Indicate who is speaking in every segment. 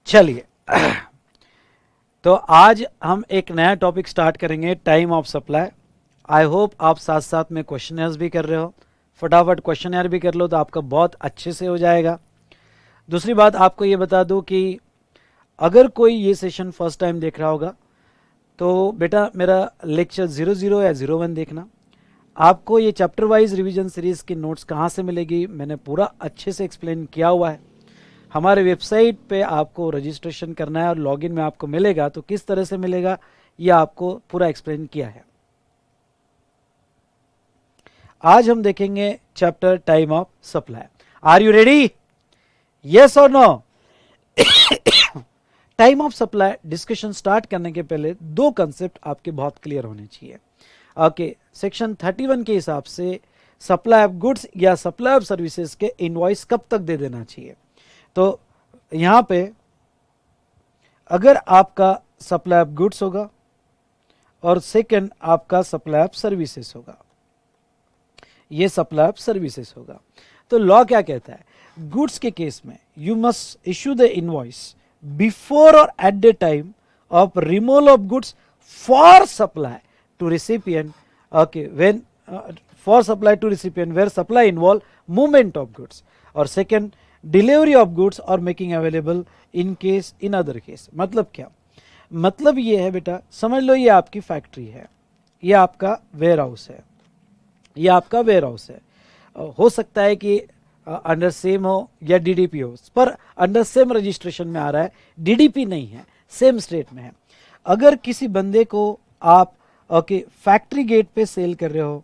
Speaker 1: चलिए तो आज हम एक नया टॉपिक स्टार्ट करेंगे, time of supply. I hope आप साथ साथ में क्वेश्चनर्स भी कर रहे हो, फटाफट क्वेश्चनर भी कर लो तो आपका बहुत अच्छे से हो जाएगा। दूसरी बात आपको ये बता दूं कि अगर कोई ये सेशन फर्स्ट टाइम देख रहा होगा तो बेटा मेरा लेक्चर 00 या 01 देखना। आपको ये चैप्टर वाइज रिवीजन सीरीज की नोट्स कहाँ से मिलेगी, मैंने पूरा अच्छे से एक्सप्लेन किया हुआ है। हमारे वेबसाइट पे आपको रजिस्ट्रेशन करना है और लॉगिन में आपको मिलेगा, तो किस तरह से मिलेगा ये आपको पूरा एक्सप्लेन किया है। आज हम देखेंगे chapter time of supply. Are you ready? Yes और no? Time of supply discussion start करने के पहले दो कंसेप्ट आपके बहुत क्लियर होने चाहिए। ओके, सेक्शन 31 के हिसाब से सप्लाई ऑफ गुड्स या सप्लाई ऑफ सर्विसेज के इनवॉइस कब तक दे देना चाहिए। तो यहां पे अगर आपका सप्लाई ऑफ गुड्स होगा और सेकंड आपका सप्लाई ऑफ सर्विसेज होगा, ये सप्लाई ऑफ सर्विसेज होगा, तो लॉ क्या कहता है? गुड्स के केस में you must issue the invoice before और at the time of removal of goods for supply to recipient. Okay, when for supply to recipient where supply involve movement of goods, और second delivery of goods और making available in case in other case. मतलब क्या? मतलब ये है बेटा, समझ लो ये आपकी फैक्ट्री है, ये आपका वेयर हाउस है, ये आपका वेयर हाउस है। हो सकता है कि अंडर सेम हो या डीडीपी हो, पर अंडर सेम रजिस्ट्रेशन में आ रहा है, डीडीपी नहीं है, सेम स्टेट में है। अगर किसी बंदे को आप फैक्ट्री गेट पे सेल कर रहे हो,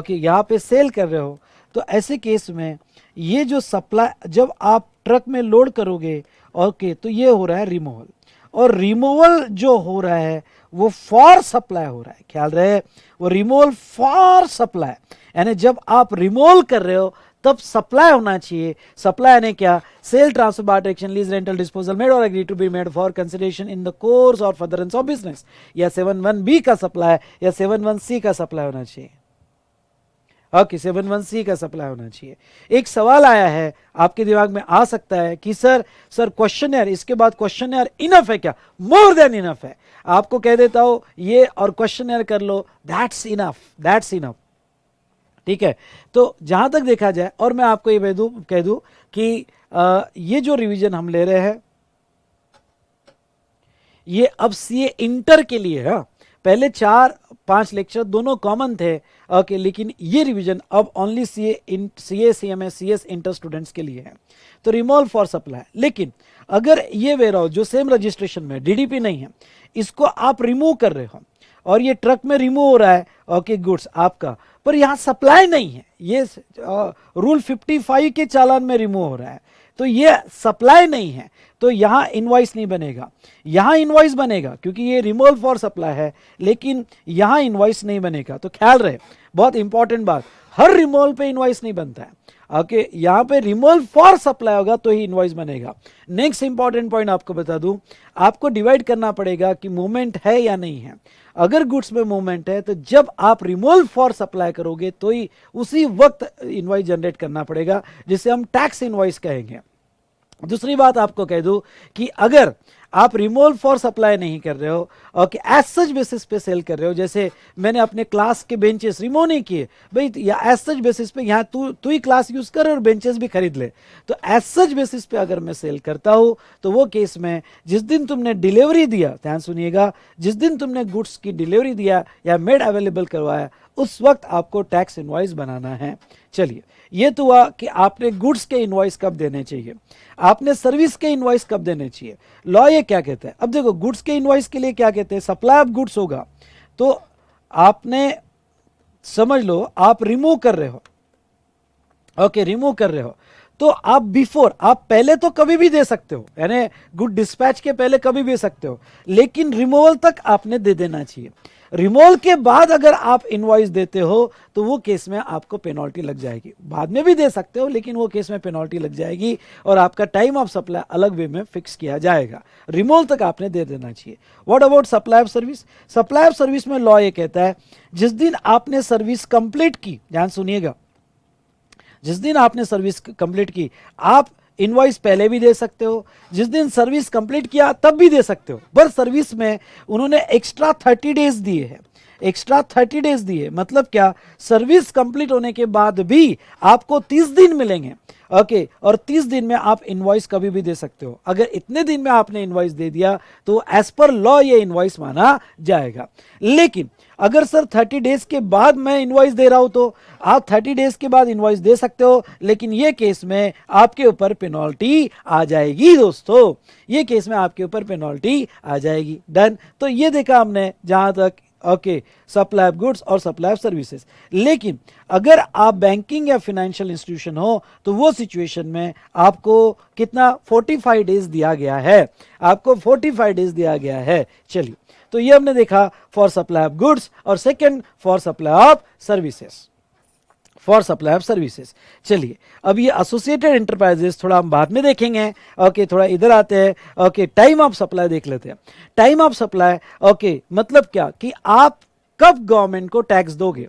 Speaker 1: यहाँ पे सेल कर रहे हो, तो ऐसे केस में ये जो सप्लाई जब आप ट्रक में लोड करोगे, तो ये हो रहा है रिमूवल, और रिमूवल जो हो रहा है वो फॉर सप्लाई हो रहा है। ख्याल रहे, वो रिमूवल फॉर सप्लाई, यानी जब आप रिमूवल कर रहे हो तब सप्लाई होना चाहिए। सप्लाई यानी क्या? Sale, transfer, barter, exchange, lease, rental, disposal made और agree to be made for consideration in the course और फर्दरेंस ऑफ बिजनेस, या 71B का सप्लाई या 71C का सप्लाई होना चाहिए। ओके, 71C का सप्लाई होना चाहिए। एक सवाल आया है आपके दिमाग में आ सकता है कि सर क्वेश्चनर, इसके बाद क्वेश्चनर इनफ है क्या? मोर देन इनफ है। आपको कह देता हूं ये और क्वेश्चनर कर लो, दैट्स इनफ, दैट्स इनफ। ठीक है, तो जहां तक देखा जाए, और मैं आपको ये कह दूं कि ये जो रिवीजन हम ले रहे हैं ये अब सीए इंटर के लिए है। पहले 4-5 लेक्चर दोनों कॉमन थे, लेकिन ये रिवीजन अब only CA CMA CS inter students के लिए है। तो रिमूवल फॉर सप्लाई, लेकिन अगर ये वेयर हाउस जो सेम रजिस्ट्रेशन में डीडीपी नहीं है, इसको आप रिमूव कर रहे हो और ये ट्रक में रिमूव हो रहा है गुड्स आपका, पर यहां सप्लाई नहीं है, ये रूल 55 के चालान में रिमूव हो रहा है, तो ये सप्लाई नहीं है, तो यहां इनवॉइस नहीं बनेगा। यहां इनवॉइस बनेगा क्योंकि ये रिमूवल फॉर सप्लाई है, लेकिन यहां इनवॉइस नहीं बनेगा। तो ख्याल रहे, बहुत इंपॉर्टेंट बात, हर रिमूवल पे इनवॉइस नहीं बनता है। यहां पे रिमूवल फॉर सप्लाई होगा तो ही इनवॉइस बनेगा। नेक्स्ट इंपॉर्टेंट पॉइंट आपको बता दूं, आपको डिवाइड करना पड़ेगा कि मूवमेंट है या नहीं है। अगर गुड्स में मूवमेंट है तो जब आप रिमूवल फॉर सप्लाई करोगे तो ही उसी वक्त इनवॉइस जनरेट करना पड़ेगा, जिसे हम टैक्स इनवॉइस कहेंगे। दूसरी बात आपको कह दूं कि अगर आप रिमूवल फॉर सप्लाई नहीं कर रहे हो, एज सच बेसिस पे सेल कर रहे हो, जैसे मैंने अपने क्लास के बेंचेस रिमूव नहीं किए भाई, या एज सच बेसिस पे यहाँ तू ही क्लास यूज कर और बेंचेस भी खरीद ले, तो एज सच बेसिस पे अगर मैं सेल करता हूं तो वो केस में जिस दिन तुमने डिलीवरी दिया, ध्यान सुनिएगा, जिस दिन तुमने गुड्स की डिलीवरी दिया या मेड अवेलेबल करवाया, उस वक्त आपको टैक्स इनवॉइस बनाना है। चलिए, ये तो हुआ कि आपने गुड्स के इनवॉइस कब देने चाहिए, आपने सर्विस के इनवॉइस कब देने चाहिए। लॉ ये क्या कहता है? अब देखो, गुड्स के इनवॉइस के लिए क्या कहते हैं, सप्लाई ऑफ गुड्स होगा तो आपने समझ लो आप रिमूव कर रहे हो, रिमूव कर रहे हो, तो आप बिफोर, आप पहले तो कभी भी दे सकते हो, यानी गुड डिस्पैच के पहले कभी भी दे सकते हो, लेकिन रिमूवल तक आपने दे देना चाहिए। रिमूवल के बाद अगर आप इनवॉइस देते हो तो वो केस में आपको पेनल्टी लग जाएगी। बाद में भी दे सकते हो, लेकिन वो केस में पेनल्टी लग जाएगी और आपका टाइम ऑफ सप्लाई अलग वे में फिक्स किया जाएगा। रिमूवल तक आपने दे देना चाहिए। What about supply of service? Supply of service में लॉ ये कहता है, जिस दिन आपने सर्विस कंप्लीट की, ध्यान सुनिएगा, जिस दिन आपने सर्विस कंप्लीट की, आप इनवॉइस पहले भी दे सकते हो, जिस दिन सर्विस कंप्लीट किया तब भी दे सकते हो, पर सर्विस में उन्होंने एक्स्ट्रा 30 डेज दिए हैं, एक्स्ट्रा 30 डेज दिए, मतलब क्या, सर्विस कंप्लीट होने के बाद भी आपको 30 दिन मिलेंगे। ओके, और 30 दिन में आप इनवॉइस कभी भी दे सकते हो। अगर इतने दिन में आपने इनवॉइस दे दिया तो एज पर लॉ ये इनवॉइस माना जाएगा। लेकिन अगर सर 30 डेज के बाद मैं इनवॉइस दे रहा हूं तो आप 30 डेज के बाद इनवॉइस दे सकते हो, लेकिन ये केस में आपके ऊपर पेनल्टी आ जाएगी दोस्तों, ये केस में आपके ऊपर पेनल्टी आ जाएगी। डन। तो ये देखा हमने जहां तक ओके सप्लाई ऑफ गुड्स और सप्लाई ऑफ सर्विसेज। लेकिन अगर आप बैंकिंग या फाइनेंशियल इंस्टीट्यूशन हो तो वो सिचुएशन में आपको कितना 45 डेज दिया गया है, आपको 45 डेज दिया गया है। चलिए, तो ये हमने देखा फॉर सप्लाई ऑफ गुड्स और second for supply of services, for supply of services. चलिए, अब ये एसोसिएटेड एंटरप्राइजेस थोड़ा हम बाद में देखेंगे। ओके, थोड़ा इधर आते हैं। ओके, टाइम ऑफ सप्लाई देख लेते हैं। टाइम ऑफ सप्लाई ओके मतलब क्या कि आप कब गवर्नमेंट को टैक्स दोगे,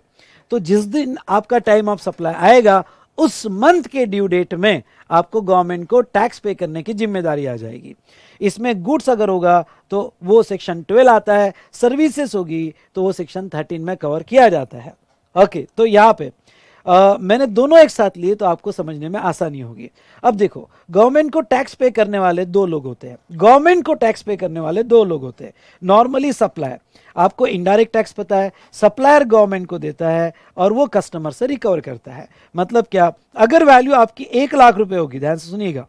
Speaker 1: तो जिस दिन आपका टाइम ऑफ सप्लाई आएगा उस मंथ के ड्यू डेट में आपको गवर्नमेंट को टैक्स पे करने की जिम्मेदारी आ जाएगी। इसमें गुड्स अगर होगा तो वो सेक्शन 12 आता है, सर्विसेज होगी तो वो सेक्शन 13 में कवर किया जाता है। ओके, तो यहाँ पे मैंने दोनों एक साथ लिए तो आपको समझने में आसानी होगी। अब देखो, गवर्नमेंट को टैक्स पे करने वाले दो लोग होते हैं, गवर्नमेंट को टैक्स पे करने वाले दो लोग होते हैं। नॉर्मली सप्लायर, आपको इनडायरेक्ट टैक्स पता है, सप्लायर गवर्नमेंट को देता है और वो कस्टमर से रिकवर करता है। मतलब क्या, अगर वैल्यू आपकी 1 लाख रुपए होगी, ध्यान से सुनिएगा,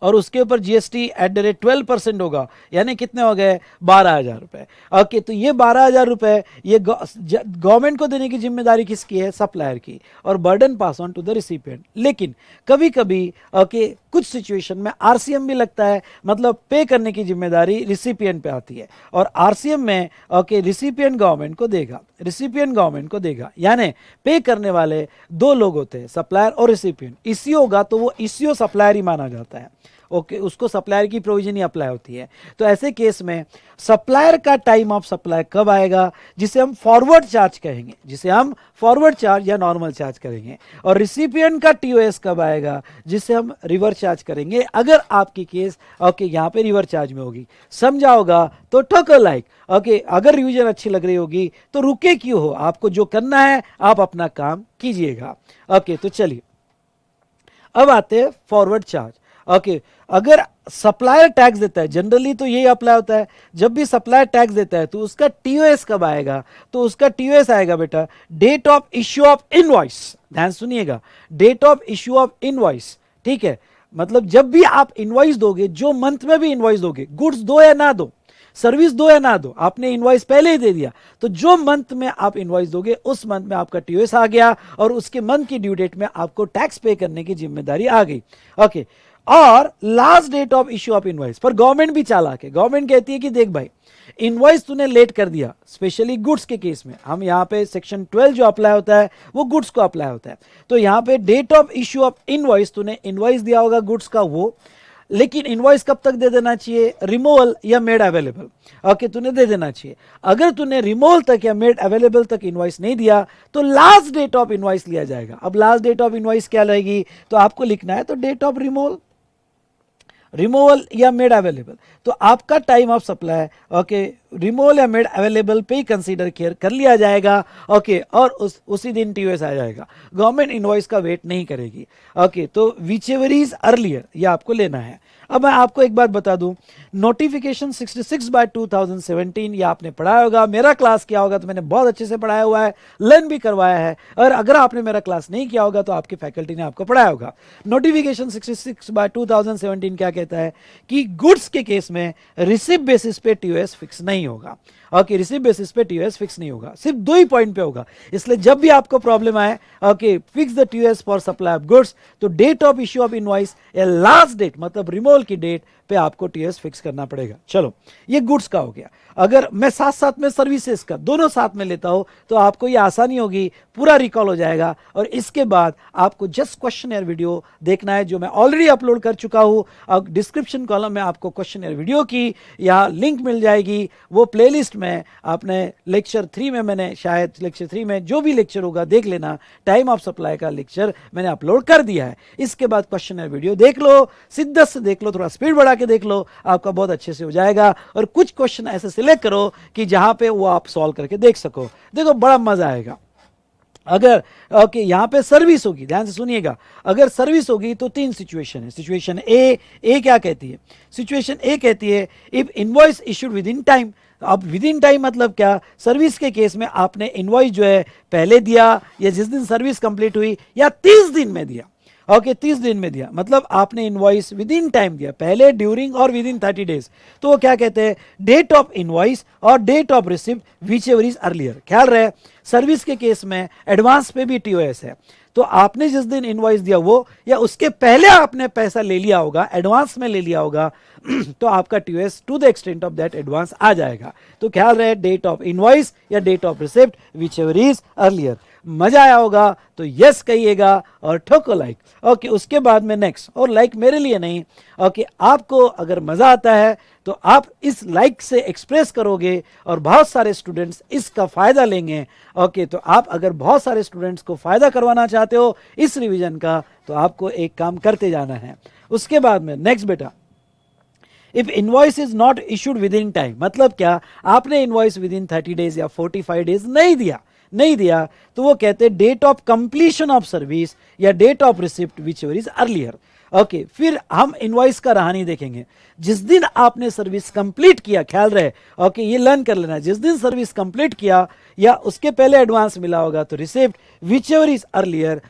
Speaker 1: और उसके ऊपर जीएसटी एट द रेट 12% होगा, यानी कितने हो गए 12,000 रुपए। ओके, तो ये 12,000 रुपए ये गवर्नमेंट को देने की जिम्मेदारी किसकी है, सप्लायर की, और burden pass on to the recipient. लेकिन कभी कभी ओके कुछ सिचुएशन में आरसीएम भी लगता है, मतलब पे करने की जिम्मेदारी रिसिपिएंट पे आती है, और आरसीएम में ओके रिसिपिएंट गवर्नमेंट को देगा, रिसिपिएंट गवर्नमेंट को देगा, यानी पे करने वाले दो लोग होते हैं, सप्लायर और रिसिपिएंट। इसी होगा तो वो इसीओ सप्लायर ही माना जाता है। ओके, उसको सप्लायर की प्रोविजन ही अप्लाई होती है। तो ऐसे केस में सप्लायर का टाइम ऑफ सप्लाई कब आएगा, जिसे हम फॉरवर्ड चार्ज कहेंगे, जिसे हम फॉरवर्ड चार्ज या नॉर्मल चार्ज करेंगे, और रिसिपिएंट का टीओएस कब आएगा, जिसे हम रिवर्स चार्ज करेंगे, अगर आपकी केस ओके यहाँ पे रिवर्स चार्ज में होगी। समझा होगा तो ठोकर लाइक। ओके, अगर रिवीजन अच्छी लग रही होगी तो रुके क्यों हो, आपको जो करना है आप अपना काम कीजिएगा। ओके, तो चलिए अब आते हैं फॉरवर्ड चार्ज। ओके, अगर सप्लायर टैक्स देता है, जनरली तो यही अप्लाई होता है, जब भी सप्लायर टैक्स देता है तो उसका टीओएस कब आएगा, तो उसका टीओएस आएगा बेटा date of issue of invoice. ध्यान सुनिएगा, date of issue of invoice, ठीक है। मतलब जब भी आप इनवॉइस दोगे, जो मंथ में भी इनवॉइस दोगे, गुड्स दो या ना दो, सर्विस दो या ना दो, आपने इनवॉइस पहले ही दे दिया, तो जो मंथ में आप इनवॉइस दोगे उस मंथ में आपका टीओएस आ गया और उसके मंथ की ड्यू डेट में आपको टैक्स पे करने की जिम्मेदारी आ गई। ओके, और last date of issue of invoice पर गवर्नमेंट भी चालाक है, गवर्नमेंट कहती है कि देख भाई, इनवॉइस तूने लेट कर दिया, स्पेशली गुड्स के केस में, हम यहाँ पे सेक्शन 12 जो अप्लाई होता है वो गुड्स को अप्लाई होता है। तो यहाँ पे date of issue of invoice, तूने इनवॉइस दिया होगा गुड्स का वो, लेकिन इनवॉइस कब तक दे देना चाहिए, रिमूवल या मेड अवेलेबल। ओके, तूने दे देना चाहिए। अगर तूने रिमूवल तक या मेड अवेलेबल तक इनवॉइस नहीं दिया तो लास्ट डेट ऑफ इनवॉइस लिया जाएगा। अब लास्ट डेट ऑफ इनवॉइस क्या रहेगी, तो आपको लिखना है तो डेट ऑफ रिमूवल, रिमूवल या मेड अवेलेबल। तो आपका time of supply okay removal या मेड अवेलेबल पे ही कंसीडर कर लिया जाएगा। ओके, और उसी दिन टीओएस आ जाएगा, गवर्नमेंट इनवॉइस का वेट नहीं करेगी। ओके, तो विच एवर इज अर्लियर ये आपको लेना है। अब मैं आपको एक बात बता दूं, नोटिफिकेशन 66/2017 ये आपने पढ़ाया होगा, मेरा क्लास किया होगा तो मैंने बहुत अच्छे से पढ़ाया हुआ है, लर्न भी करवाया है, और अगर आपने मेरा क्लास नहीं किया होगा तो आपकी फैकल्टी ने आपको पढ़ाया होगा। नोटिफिकेशन 66/2017 क्या कहता है कि गुड्स के केस में रिसिप्ट बेसिस पे टीओएस फिक्स नहीं होगा। ओके, रिसिप्ट बेसिस पे टीओएस फिक्स नहीं होगा, सिर्फ 2 ही पॉइंट पे होगा। इसलिए जब भी आपको प्रॉब्लम आए okay fix the TOS for supply of goods, तो date of issue of invoice या लास्ट डेट मतलब रिमूवल की डेट पे आपको टीएस फिक्स करना पड़ेगा। चलो, ये गुड्स का हो गया। अगर मैं साथ साथ में सर्विसेज का दोनों साथ में लेता हूं तो आपको ये आसानी होगी, पूरा रिकॉल हो जाएगा। और इसके बाद आपको जस्ट क्वेश्चनर वीडियो देखना है जो मैं ऑलरेडी अपलोड कर चुका हूं। अब डिस्क्रिप्शन कॉलम में आपको क्वेश्चनर वीडियो की यहाँ लिंक मिल जाएगी। वो प्लेलिस्ट में आपने लेक्चर 3 में, मैंने शायद लेक्चर 3 में जो भी लेक्चर होगा देख लेना, टाइम ऑफ सप्लाई का लेक्चर मैंने अपलोड कर दिया है। इसके बाद क्वेश्चनर वीडियो देख लो, सिद्दत से देख लो, थोड़ा स्पीड बढ़ा के देख लो, आपका बहुत अच्छे से हो जाएगा। और कुछ क्वेश्चन ऐसे सिलेक्ट करो कि जहां पे वो आप सॉल्व करके देख सको, देखो बड़ा मजा आएगा। अगर ओके यहां पे सर्विस होगी, ध्यान से सुनिएगा, अगर सर्विस होगी तो 3 सिचुएशन है। सिचुएशन ए क्या कहती है? सिचुएशन ए कहती है if invoice issued with in time. अब विद इन टाइम मतलब क्या? सर्विस के केस में आपने इनवॉइस जो है पहले दिया या जिस दिन सर्विस कंप्लीट हुई या 30 दिन में दिया। ओके 30 दिन में दिया मतलब आपने इनवॉइस विद इन टाइम दिया, पहले, ड्यूरिंग और विद इन 30 डेज। तो वो क्या कहते हैं? डेट ऑफ इनवॉइस और date of receipt whichever is earlier. ख्याल रहे सर्विस के केस में एडवांस पे भी टीओएस है, तो आपने जिस दिन इनवॉइस दिया वो या उसके पहले आपने पैसा ले लिया होगा, एडवांस में ले लिया होगा तो आपका TOS to the extent of that advance आ जाएगा। तो ख्याल रहे डेट ऑफ इनवॉइस या date of receipt whichever is earlier. मजा आया होगा तो यस कहिएगा और ठोको लाइक। ओके उसके बाद में नेक्स्ट, और लाइक मेरे लिए नहीं, ओके आपको अगर मजा आता है तो आप इस लाइक से एक्सप्रेस करोगे और बहुत सारे स्टूडेंट्स इसका फायदा लेंगे। ओके तो आप अगर बहुत सारे स्टूडेंट्स को फायदा करवाना चाहते हो इस रिवीजन का तो आपको एक काम करते जाना है। उसके बाद में नेक्स्ट बेटा, if invoice is not issued with in time मतलब क्या? आपने इनवॉइस विद इन 30 डेज या 45 डेज नहीं दिया तो वो कहते हैं date of completion of service या date of receipt whichever is earlier. Okay फिर हम इनवॉइस का रहा नहीं देखेंगे, जिस दिन आपने सर्विस कंप्लीट किया, ख्याल रहे ओके ये लर्न कर लेना, जिस दिन सर्विस कंप्लीट किया या उसके पहले एडवांस मिला होगा तो receipt whichever is earlier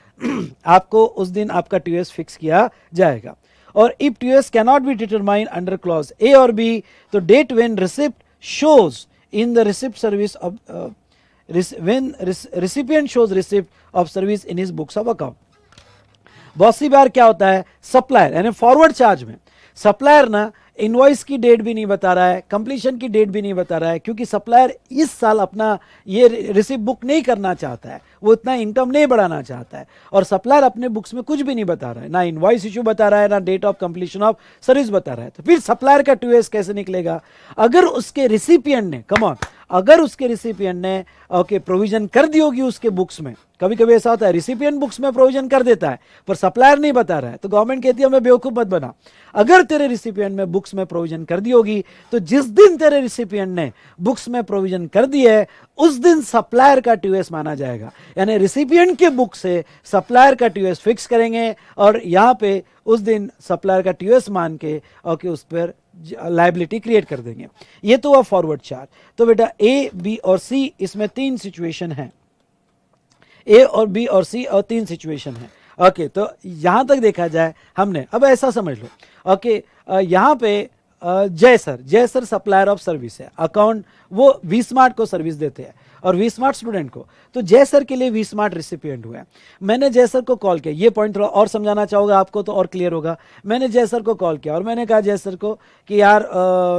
Speaker 1: आपको उस दिन आपका टीओएस फिक्स किया जाएगा। और if TOS cannot be determine under clause A और बी तो date when receipt shows in the receipt service of when recipient shows receipt of service in his books of account। बहुत सी बार क्या होता है supplier यानी फॉरवर्ड चार्ज में supplier ना invoice की डेट भी नहीं बता रहा है, कंप्लीशन की डेट भी नहीं बता रहा है, क्योंकि सप्लायर इस साल अपना ये रिसिप्ट बुक नहीं करना चाहता है, वो इतना इनकम नहीं बढ़ाना चाहता है और सप्लायर अपने बुक्स में कुछ भी नहीं बता रहा है, ना इनवॉइस इशू बता रहा है ना date of completion of service बता रहा है। तो फिर सप्लायर का टीओएस कैसे निकलेगा? अगर उसके रिसिपिएंट ने अगर उसके रिसिपिएंट ने ओके प्रोविजन कर दी होगी उसके बुक्स में, कभी कभी ऐसा होता है रिसिपिएंट बुक्स में प्रोविजन कर देता है पर सप्लायर नहीं बता रहा है, तो गवर्नमेंट कहती है हमें बेवकूफ मत बना। अगर तेरे रिसिपिएंट में बुक्स में प्रोविजन कर दी होगी तो जिस दिन तेरे रिसिपिएंट ने बुक्स में प्रोविजन कर दी है उस दिन सप्लायर का टीओएस माना जाएगा, यानी रिसिपिएंट के बुक से सप्लायर का टीओएस फिक्स करेंगे और यहाँ पे उस दिन सप्लायर का टीओएस मान के ओके उस पर लायबिलिटी क्रिएट कर देंगे। ये तो हुआ फॉरवर्ड चार्ज। तो बेटा ए बी और सी इसमें 3 सिचुएशन है, ए और बी और सी और 3 सिचुएशन है। ओके तो यहां तक देखा जाए हमने, अब ऐसा समझ लो ओके यहां पे जय सर सप्लायर ऑफ सर्विस है, अकाउंट वो वी स्मार्ट को सर्विस देते हैं और वी स्मार्ट स्टूडेंट को, तो जय सर के लिए वी स्मार्ट रिसिपिएंट हुआ है। मैंने जय सर को कॉल किया, ये पॉइंट थोड़ा और समझाना चाहूँगा आपको तो और क्लियर होगा। मैंने जय सर को कॉल किया और मैंने कहा जय सर को कि यार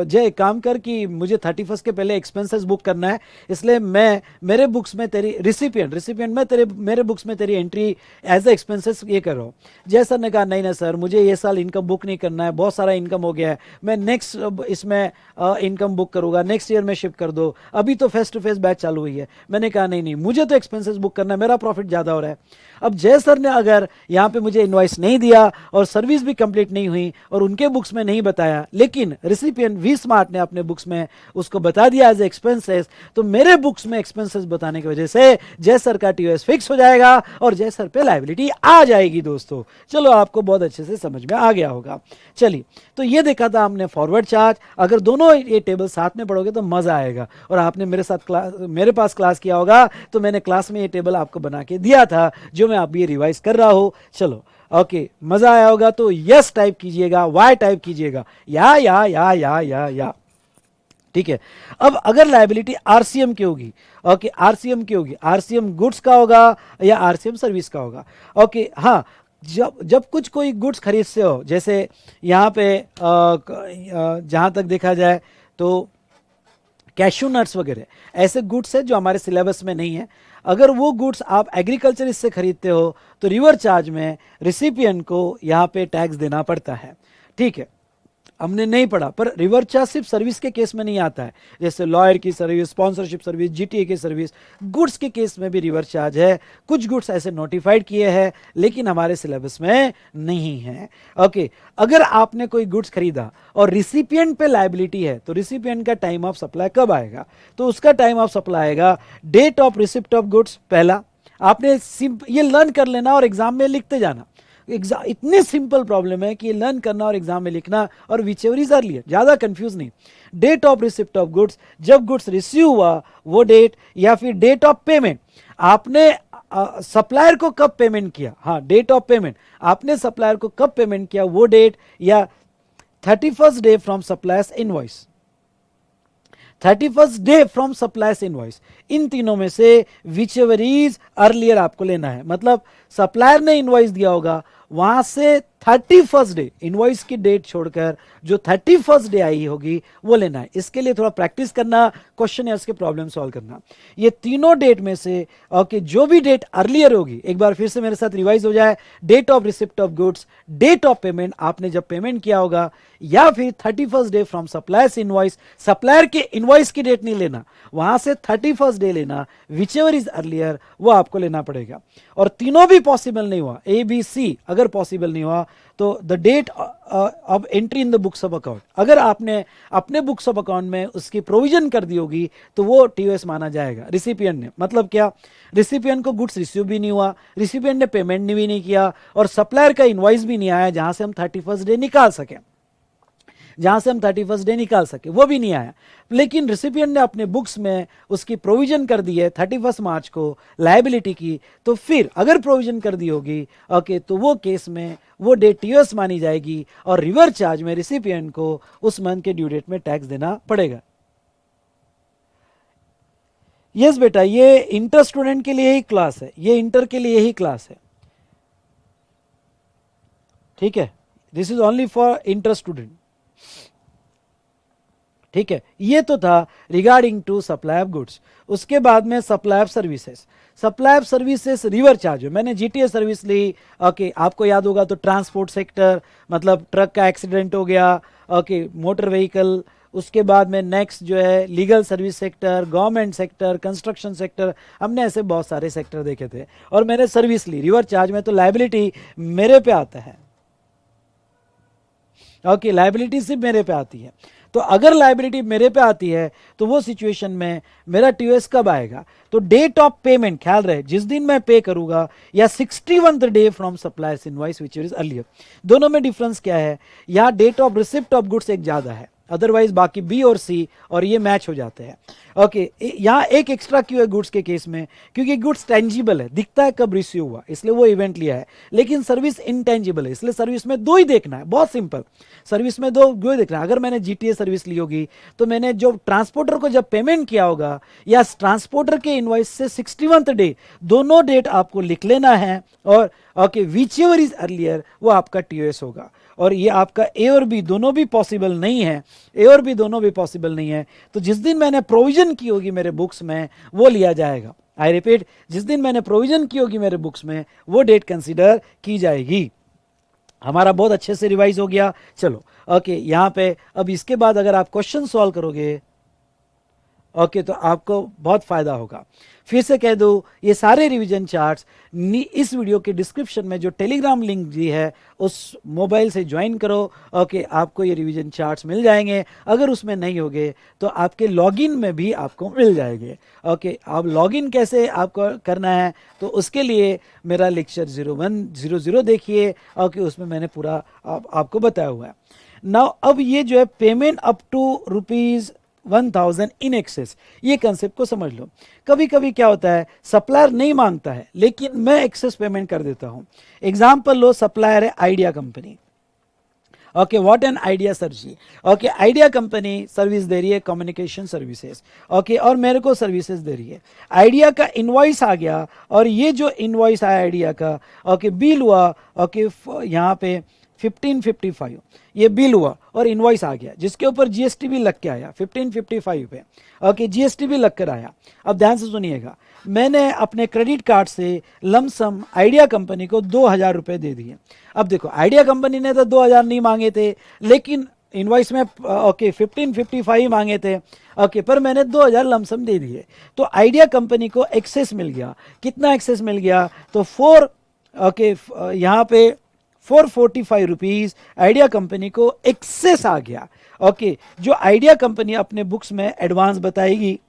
Speaker 1: जय काम कर कि मुझे 31 के पहले एक्सपेंसेस बुक करना है, इसलिए मैं मेरे बुक्स में तेरी रिसिपिएंट में मेरे बुक्स में तेरी एंट्री एज ए एक्सपेंसेस ये कर रहा हूँ। जय सर ने कहा नहीं सर मुझे ये साल इनकम बुक नहीं करना है, बहुत सारा इनकम हो गया है, मैं नेक्स्ट इसमें इनकम बुक करूँगा, नेक्स्ट ईयर में शिफ्ट कर दो, अभी तो फेस टू फेस बैच चालू हुई है। मैंने कहा नहीं मुझे तो एक्सपेंसेस बुक करना है, मेरा प्रॉफिट ज्यादा हो रहा है। अब जय सर ने अगर यहाँ पे मुझे इनवॉइस नहीं दिया और सर्विस भी कंप्लीट नहीं हुई और उनके बुक्स में नहीं बताया, लेकिन रिसिपिएंट वी स्मार्ट ने अपने बुक्स में उसको बता दिया एज एक्सपेंसेस, तो मेरे बुक्स में एक्सपेंसेस बताने की वजह से जय सर का टीओएस फिक्स हो जाएगा और जय सर पे लायबिलिटी आ जाएगी। दोस्तों चलो आपको बहुत अच्छे से समझ में आ गया होगा। चलिए तो ये देखा था हमने फॉरवर्ड चार्ज, अगर दोनों ये टेबल साथ में पढ़ोगे तो मजा आएगा। और आपने मेरे पास क्लास किया होगा तो मैंने क्लास में ये टेबल आपको बना के दिया था जो मैं अभी रिवाइज कर रहा हूं। चलो ओके मजा आया होगा तो यस टाइप कीजिएगा, वाई टाइप कीजिएगा, या ठीक है। अब अगर लायबिलिटी आरसीएम की होगी, ओके आरसीएम की होगी, आरसीएम गुड्स का होगा या आरसीएम सर्विस का होगा। ओके हाँ जब जब कुछ कोई गुड्स खरीदते हो, जैसे यहाँ पे जहाँ तक देखा जाए तो कैशू नट्स वगैरह ऐसे गुड्स है जो हमारे सिलेबस में नहीं है, अगर वो गुड्स आप एग्रीकल्चर से खरीदते हो तो रिवर चार्ज में रिसिपिएंट को यहाँ पे टैक्स देना पड़ता है। ठीक है, हमने नहीं पढ़ा, पर रिवर चार्ज सिर्फ सर्विस के केस में नहीं आता है, जैसे लॉयर की सर्विस, स्पॉन्सरशिप सर्विस, जीटीए की सर्विस, गुड्स के केस में भी रिवर चार्ज है। कुछ गुड्स ऐसे नोटिफाइड किए हैं लेकिन हमारे सिलेबस में नहीं है। ओके, अगर आपने कोई गुड्स खरीदा और रिसिपिएंट पे लायबिलिटी है तो रिसिपिएंट का टाइम ऑफ सप्लाई कब आएगा? तो उसका टाइम ऑफ सप्लाई आएगा date of receipt of goods. पहला आपने ये लर्न कर लेना और एग्जाम में लिखते जाना। इतने सिंपल प्रॉब्लम है कि ये लर्न करना और एग्जाम में लिखना, और विच एवर इज अर्लियर, ज्यादा कंफ्यूज नहीं। Date of receipt of goods, जब गुड्स रिसीव हुआ वो डेट, या फिर डेट ऑफ पेमेंट, आपने सप्लायर को कब पेमेंट किया, हाँ डेट ऑफ पेमेंट, आपने सप्लायर को कब पेमेंट किया वो डेट, या 31st day from supplier's invoice, 31st day from supplier's invoice. इन तीनों में से विच एवर इज अर्लियर आपको लेना है। मतलब सप्लायर ने इनवॉइस दिया होगा, वहां से 31st डे, इनवॉइस की डेट छोड़कर जो 31st डे आई होगी वो लेना है। इसके लिए थोड़ा प्रैक्टिस करना, क्वेश्चन है उसके प्रॉब्लम सॉल्व करना। ये तीनों डेट में से ओके जो भी डेट अर्लियर होगी, एक बार फिर से मेरे साथ रिवाइज हो जाए, date of receipt of goods, date of payment, आपने जब पेमेंट किया होगा, या फिर 31st day from supplier's invoice, supplier के इनवॉइस की डेट नहीं लेना, वहां से 31st डे लेना, विच एवर इज अर्लियर वो आपको लेना पड़ेगा। और तीनों भी पॉसिबल नहीं हुआ, ए बी सी अगर पॉसिबल नहीं हुआ तो the date of entry in the books of account, अगर आपने अपने बुक्स ऑफ अकाउंट में उसकी प्रोविजन कर दी होगी तो वो टीओएस माना जाएगा रिसिपिएंट ने। मतलब क्या, रिसिपिएंट को गुड्स रिसीव भी नहीं हुआ, रिसिपिएंट ने पेमेंट भी नहीं किया, और सप्लायर का इनवॉइस भी नहीं आया जहां से हम 31st डे निकाल सकें, जहां से हम 31st डे निकाल सके वो भी नहीं आया, लेकिन रिसिपिएंट ने अपने बुक्स में उसकी प्रोविजन कर दी है 31 मार्च को लायबिलिटी की, तो फिर अगर प्रोविजन कर दी होगी ओके तो वो केस में वो डेट टीओएस मानी जाएगी, और रिवर चार्ज में रिसिपिएंट को उस मंथ के ड्यू डेट में टैक्स देना पड़ेगा। यस बेटा, ये इंटर स्टूडेंट के लिए ही क्लास है, ये इंटर के लिए ही क्लास है, ठीक है, this is only for inter student. ठीक है, ये तो था regarding to supply of goods. उसके बाद में supply of services, supply of services reverse charge, मैंने जीटीए सर्विस ली, ओके आपको याद होगा तो ट्रांसपोर्ट सेक्टर, मतलब ट्रक का एक्सीडेंट हो गया, ओके मोटर व्हीकल, उसके बाद में नेक्स्ट जो है legal service sector, government sector, construction sector, हमने ऐसे बहुत सारे सेक्टर देखे थे, और मैंने सर्विस ली रिवर चार्ज में, तो लायबिलिटी मेरे पे आता है, ओके लायबिलिटी सिर्फ मेरे पे आती है। तो अगर लायबिलिटी मेरे पे आती है तो वो सिचुएशन में मेरा टीओएस कब आएगा, तो डेट ऑफ पेमेंट, ख्याल रहे जिस दिन मैं पे करूंगा, या 61th day from supplier's invoice whichever is. दोनों में डिफरेंस क्या है, यहाँ date of receipt of goods एक ज्यादा है, अदरवाइज बाकी बी और सी और ये मैच हो जाते हैं। ओके, यहाँ एक एक्स्ट्रा क्यों है गुड्स के केस में, क्योंकि गुड्स टेंजिबल है, दिखता है कब रिसीव हुआ, इसलिए वो इवेंट लिया है, लेकिन सर्विस इनटेंजिबल है, इसलिए सर्विस में दो ही देखना है, बहुत सिंपल, सर्विस में दो ही देखना है। अगर मैंने जीटीए सर्विस ली होगी तो मैंने जो ट्रांसपोर्टर को जब पेमेंट किया होगा, या ट्रांसपोर्टर के इनवॉइस से 61th डे, दोनों डेट आपको लिख लेना है, और okay which ever is earlier वो आपका टीओएस होगा। और ये आपका ए और बी दोनों भी पॉसिबल नहीं है, ए और बी दोनों भी पॉसिबल नहीं है, तो जिस दिन मैंने प्रोविजन की होगी मेरे बुक्स में वो लिया जाएगा। आई रिपीट, जिस दिन मैंने प्रोविजन की होगी मेरे बुक्स में वो डेट कंसीडर की जाएगी। हमारा बहुत अच्छे से रिवाइज हो गया। चलो ओके, यहाँ पे अब इसके बाद अगर आप क्वेश्चन सॉल्व करोगे ओके तो आपको बहुत फायदा होगा। फिर से कह दो, ये सारे रिवीजन चार्ट्स इस वीडियो के डिस्क्रिप्शन में जो टेलीग्राम लिंक दी है उस मोबाइल से ज्वाइन करो, ओके आपको ये रिवीजन चार्ट्स मिल जाएंगे। अगर उसमें नहीं होगे तो आपके लॉगिन में भी आपको मिल जाएंगे। ओके, आप लॉगिन कैसे आपको करना है, तो उसके लिए मेरा लेक्चर 0100 देखिए, ओके उसमें मैंने पूरा आपको बताया हुआ है। नाउ अब ये जो है payment up to ₹1000 in excess, ये कंसेप्ट को समझ लो। कभी कभी क्या होता है, सप्लायर नहीं मांगता है लेकिन मैं एक्सेस पेमेंट कर देता हूं। एग्जांपल लो, सप्लायर है Idea company, okay, what an Idea sir ji. Okay, Idea company service दे रही है, कम्युनिकेशन सर्विसेज। ओके, और मेरे को सर्विसेज दे रही है। आइडिया का इनवॉइस आ गया, और ये जो इनवॉइस आया आइडिया का, ओके, बिल हुआ, ओके, यहाँ पे 1555 ये बिल हुआ और इनवॉइस आ गया, जिसके ऊपर जीएसटी भी लग के आया 1555 पे। ओके, जीएसटी भी लग कर आया। अब ध्यान से सुनिएगा, मैंने अपने क्रेडिट कार्ड से लमसम आइडिया कंपनी को 2000 रुपये दे दिए। अब देखो, आइडिया कंपनी ने तो 2000 नहीं मांगे थे, लेकिन इनवॉइस में ओके 1555 मांगे थे। ओके, पर मैंने 2000 लमसम दे दिए, तो आइडिया कंपनी को एक्सेस मिल गया। कितना एक्सेस मिल गया? तो 4 ओके यहाँ पे 445 रुपीज़ आइडिया कंपनी को एक्सेस आ गया। ओके, जो आइडिया कंपनी अपने बुक्स में एडवांस बताएगी,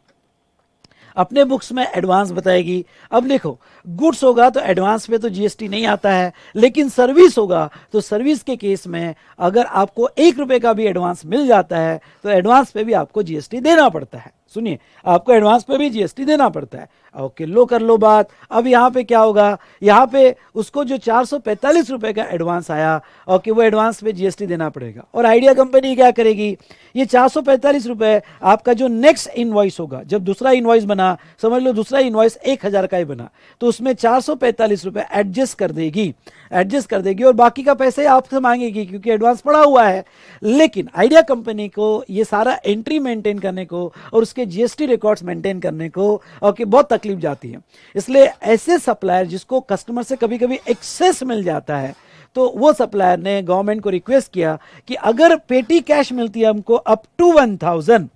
Speaker 1: अपने बुक्स में एडवांस बताएगी। अब देखो, गुड्स होगा तो एडवांस पे तो जीएसटी नहीं आता है, लेकिन सर्विस होगा तो सर्विस के केस में अगर आपको 1 रुपए का भी एडवांस मिल जाता है तो एडवांस पे भी आपको जीएसटी देना पड़ता है। सुनिए, आपको एडवांस पे भी जीएसटी देना पड़ता है। ओके, लो कर लो बात। अब यहाँ पे क्या होगा? यहाँ पे उसको जो 445 रुपए का एडवांस आया, ओके, वो एडवांस पे जीएसटी देना पड़ेगा। और आइडिया कंपनी क्या करेगी? ये 445 रुपए आपका जो नेक्स्ट इनवॉइस होगा, जब दूसरा इनवॉइस बना, समझ लो दूसरा इनवॉइस 1000 का ही बना, तो उसमें 445 रुपए एडजस्ट कर देगी, और बाकी का पैसे आपसे मांगेगी क्योंकि एडवांस पड़ा हुआ है। लेकिन आइडिया कंपनी को ये सारा एंट्री मेंटेन करने को और उसके जीएसटी रिकॉर्ड्स मेंटेन करने को ओके बहुत तकलीफ जाती है। इसलिए ऐसे सप्लायर जिसको कस्टमर से कभी कभी एक्सेस मिल जाता है, तो वो सप्लायर ने गवर्नमेंट को रिक्वेस्ट किया कि अगर पेटी कैश मिलती है हमको अप टू 1000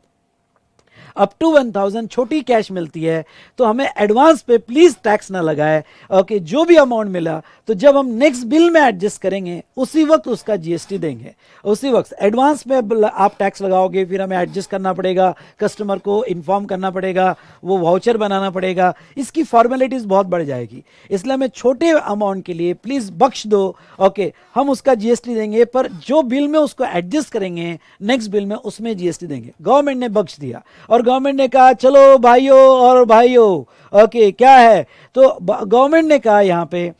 Speaker 1: छोटी कैश मिलती है, तो हमें एडवांस पे प्लीज टैक्स ना लगाए। ओके, जो भी अमाउंट मिला तो जब हम नेक्स्ट बिल में एडजस्ट करेंगे उसी वक्त उसका जीएसटी देंगे। उसी वक्त एडवांस में आप टैक्स लगाओगे, फिर हमें एडजस्ट करना पड़ेगा, कस्टमर को इन्फॉर्म करना पड़ेगा, वो वाउचर बनाना पड़ेगा, इसकी फॉर्मेलिटीज बहुत बढ़ जाएगी। इसलिए हमें छोटे अमाउंट के लिए प्लीज बख्श दो। ओके, हम उसका जीएसटी देंगे, पर जो बिल में उसको एडजस्ट करेंगे नेक्स्ट बिल में उसमें जीएसटी देंगे। गवर्नमेंट ने बख्श दिया और गवर्नमेंट ने कहा चलो भाइयों और भाइयों, ओके क्या है? तो गवर्नमेंट ने कहा, यहां पे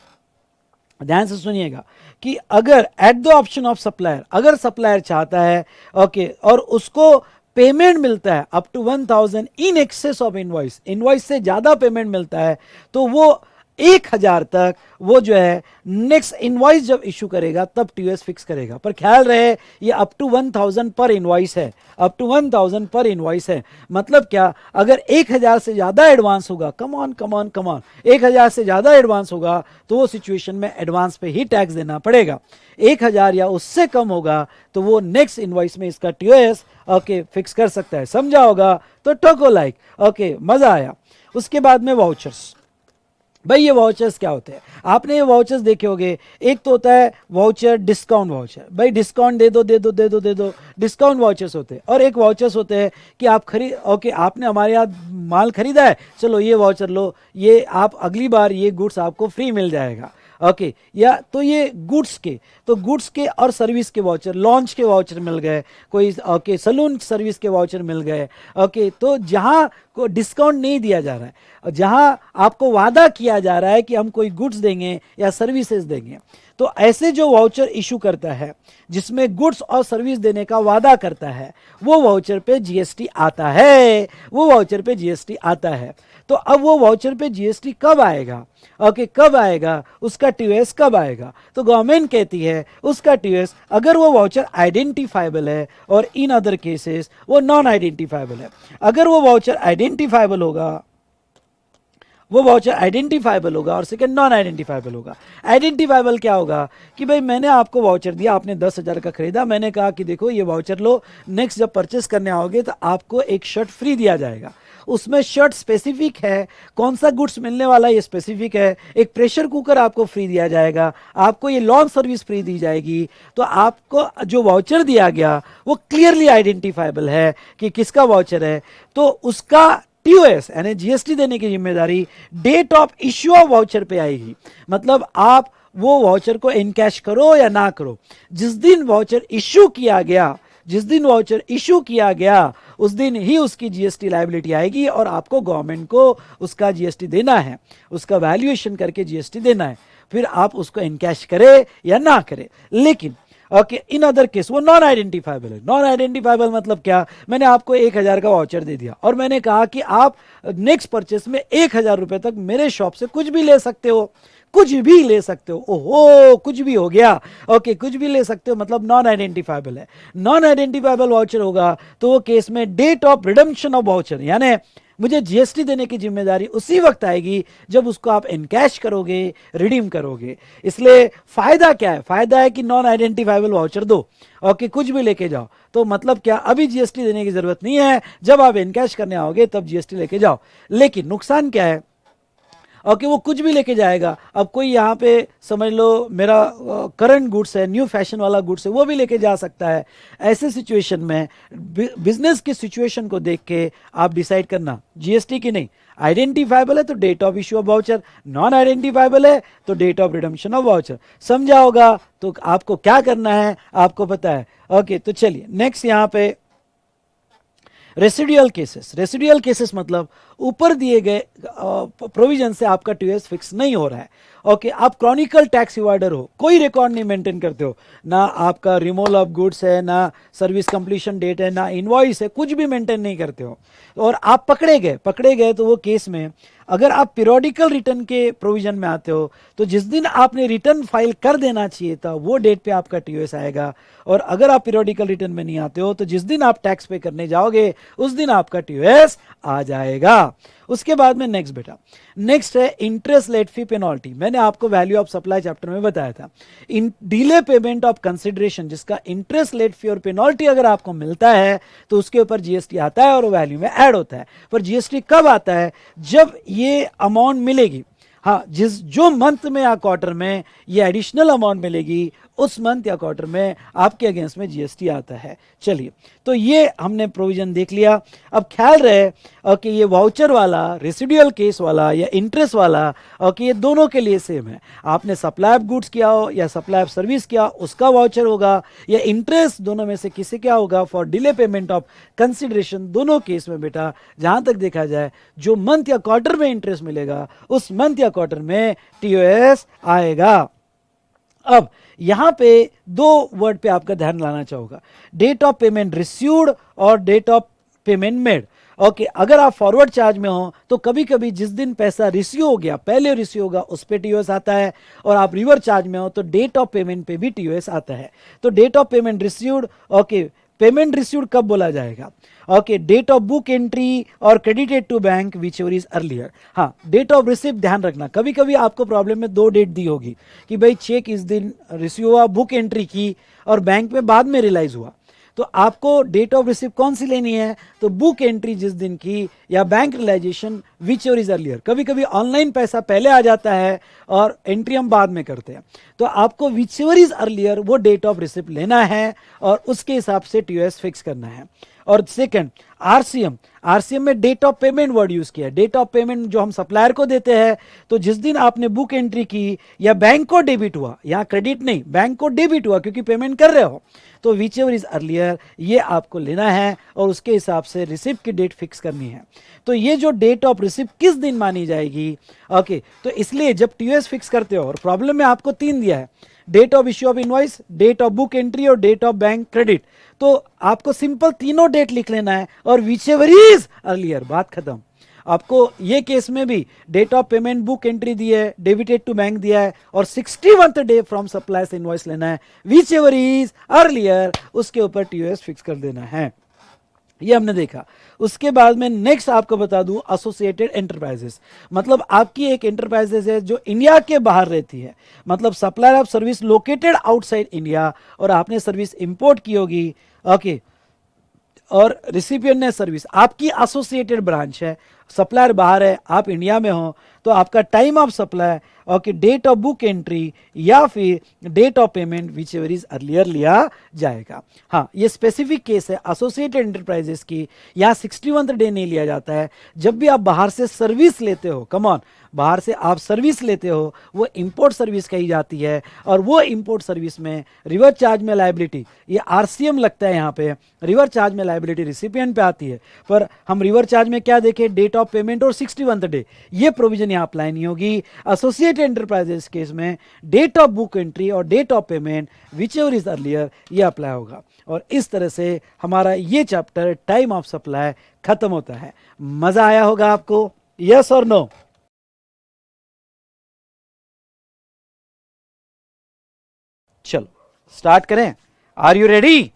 Speaker 1: ध्यान से सुनिएगा, कि अगर at the option of supplier, अगर सप्लायर चाहता है ओके और उसको पेमेंट मिलता है up to 1000 in excess of invoice, invoice से ज्यादा पेमेंट मिलता है, तो वो 1000 तक वो जो है नेक्स्ट इनवॉइस जब इशू करेगा तब टीओएस फिक्स करेगा। पर ख्याल रहे, ये अप टू 1000 पर इनवॉइस है, अप टू 1000 पर इनवॉइस है। मतलब क्या? अगर 1000 से ज्यादा एडवांस होगा, कम ऑन 1000 से ज्यादा एडवांस होगा तो वो सिचुएशन में एडवांस पे ही टैक्स देना पड़ेगा। 1000 या उससे कम होगा तो वो नेक्स्ट इनवॉइस में इसका टीओएस ओके फिक्स कर सकता है। समझा होगा तो ठोको लाइक। ओके, मजा आया। उसके बाद में वाउचर्स। भाई ये वाउचर्स क्या होते हैं? आपने ये वाउचर्स देखे होंगे। एक तो होता है वाउचर, डिस्काउंट वाउचर, भाई डिस्काउंट दे दो, डिस्काउंट वाउचर्स होते हैं। और एक वाउचर्स होते हैं कि आप ओके आपने हमारे यहाँ माल खरीदा है, चलो ये वाउचर लो, ये आप अगली बार ये गुड्स आपको फ्री मिल जाएगा। ओके, या तो ये गुड्स के और सर्विस के वाउचर, लॉन्च के वाउचर मिल गए, कोई ओके सलून सर्विस के वाउचर मिल गए। ओके, तो जहां को डिस्काउंट नहीं दिया जा रहा है, जहां आपको वादा किया जा रहा है कि हम कोई गुड्स देंगे या सर्विसेज देंगे, तो ऐसे जो वाउचर इशू करता है जिसमें गुड्स और सर्विस देने का वादा करता है, वो वाउचर पे जीएसटी आता है, तो अब वो वाउचर पे जीएसटी कब आएगा? ओके, कब आएगा? उसका टीओएस कब आएगा? तो गवर्नमेंट कहती है उसका टीओएस, अगर वो वाउचर आइडेंटिफाइबल है, और इन अदर केसेस वो नॉन आइडेंटिफाइबल है। अगर वो वाउचर आइडेंटिफाइबल होगा, और सेकंड नॉन आइडेंटिफाइबल होगा। आइडेंटिफाइबल क्या होगा? कि भाई मैंने आपको वाउचर दिया, आपने 10,000 का खरीदा, मैंने कहा कि देखो ये वाउचर लो, नेक्स्ट जब परचेस करने आओगे तो आपको एक शर्ट फ्री दिया जाएगा। उसमें शर्ट स्पेसिफिक है, कौन सा गुड्स मिलने वाला है ये स्पेसिफिक है। एक प्रेशर कुकर आपको फ्री दिया जाएगा, आपको ये लॉन्च सर्विस फ्री दी जाएगी। तो आपको जो वाउचर दिया गया वो क्लियरली आइडेंटिफाइबल है कि किसका वाउचर है, तो उसका टीओएस यानी जीएसटी देने की जिम्मेदारी date of issue of voucher पे आएगी। मतलब आप वो वाउचर को इनकैश करो या ना करो, जिस दिन वाउचर इश्यू किया गया उस दिन ही उसकी जीएसटी लायबिलिटी आएगी, और आपको गवर्नमेंट को उसका जीएसटी देना है, उसका वैल्यूएशन करके जीएसटी देना है। फिर आप उसको इनकैश करे या ना करे। लेकिन ओके, इन अदर केस वो नॉन आइडेंटिफाइबल है। नॉन आइडेंटिफाइबल मतलब क्या, मैंने आपको 1,000 का वाउचर दे दिया और मैंने कहा कि आप नेक्स्ट परचेस में 1,000 रुपए तक मेरे शॉप से कुछ भी ले सकते हो, कुछ भी ले सकते हो। ओहो, कुछ भी हो गया। ओके, कुछ भी ले सकते हो मतलब नॉन आइडेंटिफाइबल है। नॉन आइडेंटिफाइबल वाउचर होगा तो वो केस में date of redemption of voucher, यानी मुझे जीएसटी देने की जिम्मेदारी उसी वक्त आएगी जब उसको आप इनकैश करोगे, रिडीम करोगे। इसलिए फायदा क्या है, फायदा है कि नॉन आइडेंटिफाइबल वाउचर दो, ओके, कुछ भी लेके जाओ। तो मतलब क्या, अभी जीएसटी देने की जरूरत नहीं है, जब आप इनकैश करने आओगे तब जीएसटी लेके जाओ। लेकिन नुकसान क्या है, ओके, वो कुछ भी लेके जाएगा। अब कोई यहाँ पे समझ लो मेरा करंट गुड्स है, न्यू फैशन वाला गुड्स है, वो भी लेके जा सकता है। ऐसे सिचुएशन में बिजनेस की सिचुएशन को देख के आप डिसाइड करना, जीएसटी की नहीं। आइडेंटिफाइबल है तो date of issue of voucher, non identifiable है तो date of redemption of voucher. समझा होगा तो आपको क्या करना है आपको पता है। ओके, तो चलिए नेक्स्ट यहाँ पे रेसिडुअल केसेस। रेसिडुअल केसेस मतलब ऊपर दिए गए प्रोविजन से आपका टीओएस फिक्स नहीं हो रहा है। ओके, आप क्रॉनिकल टैक्स इवाइडर हो, कोई रिकॉर्ड नहीं मेंटेन करते हो, ना आपका रिमूवल ऑफ गुड्स है, ना सर्विस कंप्लीशन डेट है, ना इनवॉइस है, कुछ भी मेंटेन नहीं करते हो और आप पकड़े गए तो वो केस में अगर आप पीरियोडिकल रिटर्न के प्रोविजन में आते हो तो जिस दिन आपने रिटर्न फाइल कर देना चाहिए था वो डेट पे आपका टीओएस आएगा। और अगर आप पीरियोडिकल रिटर्न में नहीं आते हो तो जिस दिन आप टैक्स पे करने जाओगे उस दिन आपका टीओएस आ जाएगा। उसके बाद में नेक्स्ट बेटा, नेक्स्ट है इंटरेस्ट लेट फी पेनल्टी। मैंने आपको वैल्यू ऑफ सप्लाई चैप्टर में बताया था, इन डिले पेमेंट ऑफ कंसिडरेशन, जिसका इंटरेस्ट लेट फी और पेनल्टी अगर आपको मिलता है तो उसके ऊपर जीएसटी आता है और वो वैल्यू में ऐड होता है। पर जीएसटी कब आता है, जब ये अमाउंट मिलेगी, हाँ, जो मंथ में या क्वार्टर में ये एडिशनल अमाउंट मिलेगी उस मंथ या क्वार्टर में आपके अगेंस्ट में जीएसटी आता है। चलिए, तो ये हमने प्रोविजन देख लिया। अब ख्याल रहे कि ये वाउचर वाला, रेसिडुअल केस वाला या इंटरेस्ट वाला, कि ये दोनों के लिए सेम है। आपने सप्लाई ऑफ गुड्स किया हो या सप्लाई ऑफ सर्विस किया, उसका वाउचर होगा, या इंटरेस्ट, दोनों में से किसी क्या होगा for delay payment of consideration. दोनों केस में बेटा जहां तक देखा जाए जो मंथ या क्वार्टर में इंटरेस्ट मिलेगा उस मंथ या क्वार्टर में टीओएस आएगा। अब यहां पे दो वर्ड पे आपका ध्यान लाना चाहूंगा, डेट ऑफ पेमेंट रिसीव्ड और date of payment made. Okay, अगर आप फॉरवर्ड चार्ज में हो तो कभी कभी जिस दिन पैसा रिसीव हो गया, पहले रिसीव होगा, उस पे टीओएस आता है, और आप रिवर्स चार्ज में हो तो डेट ऑफ पेमेंट पे भी टीओएस आता है। तो date of payment received, okay, payment received कब बोला जाएगा, okay, date of book entry और credited to bank whichever is earlier. हाँ, डेट ऑफ रिसिप्ट ध्यान रखना, कभी कभी आपको प्रॉब्लम में दो डेट दी होगी कि भाई चेक इस दिन रिसीव हुआ, बुक एंट्री की और बैंक में बाद में रियलाइज हुआ, तो आपको डेट ऑफ रिसिप्ट कौन सी लेनी है, तो बुक एंट्री जिस दिन की या bank realisation whichever is earlier. कभी कभी ऑनलाइन पैसा पहले आ जाता है और एंट्री हम बाद में करते हैं, तो आपको विच एवर इज अर्लियर वो डेट ऑफ रिसिप्ट लेना है और उसके हिसाब से टीओएस फिक्स करना है। और सेकंड, आरसीएम, आरसीएम में date of payment word use किया है। डेट ऑफ पेमेंट जो हम सप्लायर को देते हैं, तो जिस दिन आपने बुक एंट्री की या बैंक को डेबिट हुआ, यहां क्रेडिट नहीं, बैंक को डेबिट हुआ क्योंकि पेमेंट कर रहे हो, तो विच एवर इज अर्लियर ये आपको लेना है और उसके हिसाब से रिसिप्ट की डेट फिक्स करनी है। तो ये जो डेट ऑफ रिसिप्ट किस दिन मानी जाएगी, ओके, तो इसलिए जब टीओएस फिक्स करते हो, और प्रॉब्लम में आपको 3 दिया है, date of issue of invoice, date of book entry और डेट ऑफ बैंक क्रेडिट, तो आपको सिंपल तीनों डेट लिख लेना है और विच एवर इज अर्लियर, बात खत्म। आपको ये केस में भी date of payment book entry दी है, डेबिटेड टू बैंक दिया है और 61th डे फ्रॉम सप्लाई से इनवॉइस लेना है, विच एवर इज अर्लियर उसके ऊपर टीओएस फिक्स कर देना है। ये हमने देखा। उसके बाद में नेक्स्ट आपको बता दूं, एसोसिएटेड एंटरप्राइजेस, मतलब आपकी एक एंटरप्राइजेस है जो इंडिया के बाहर रहती है, मतलब supplier of service located outside India, और आपने सर्विस इंपोर्ट की होगी, ओके, और रिसिपिएंट ने सर्विस, आपकी एसोसिएटेड ब्रांच है, सप्लायर बाहर है, आप इंडिया में हो, तो आपका time of supply, okay, date of book entry या फिर date of payment whichever is earlier लिया जाएगा। हाँ, ये स्पेसिफिक केस है एसोसिएटेड एंटरप्राइजेस की, यहाँ 61th डे नहीं लिया जाता है। जब भी आप बाहर से सर्विस लेते हो, कम ऑन, बाहर से आप सर्विस लेते हो, वो इंपोर्ट सर्विस कही जाती है, और वो इंपोर्ट सर्विस में रिवर्स चार्ज में लायबिलिटी, ये आरसीएम लगता है यहाँ पे, रिवर्स चार्ज में लायबिलिटी रिसिपिएंट पे आती है। पर हम रिवर्स चार्ज में क्या देखें, डेट ऑफ पेमेंट और 61th डे, ये प्रोविजन यहां अप्लाई नहीं होगी। एसोसिएटेड एंटरप्राइजेस केस में डेट ऑफ बुक एंट्री और date of payment whichever is earlier ये अप्लाई होगा। और इस तरह से हमारा ये चैप्टर टाइम ऑफ सप्लाई खत्म होता है। मजा आया होगा आपको, यस और नो? चलो स्टार्ट करें, आर यू रेडी?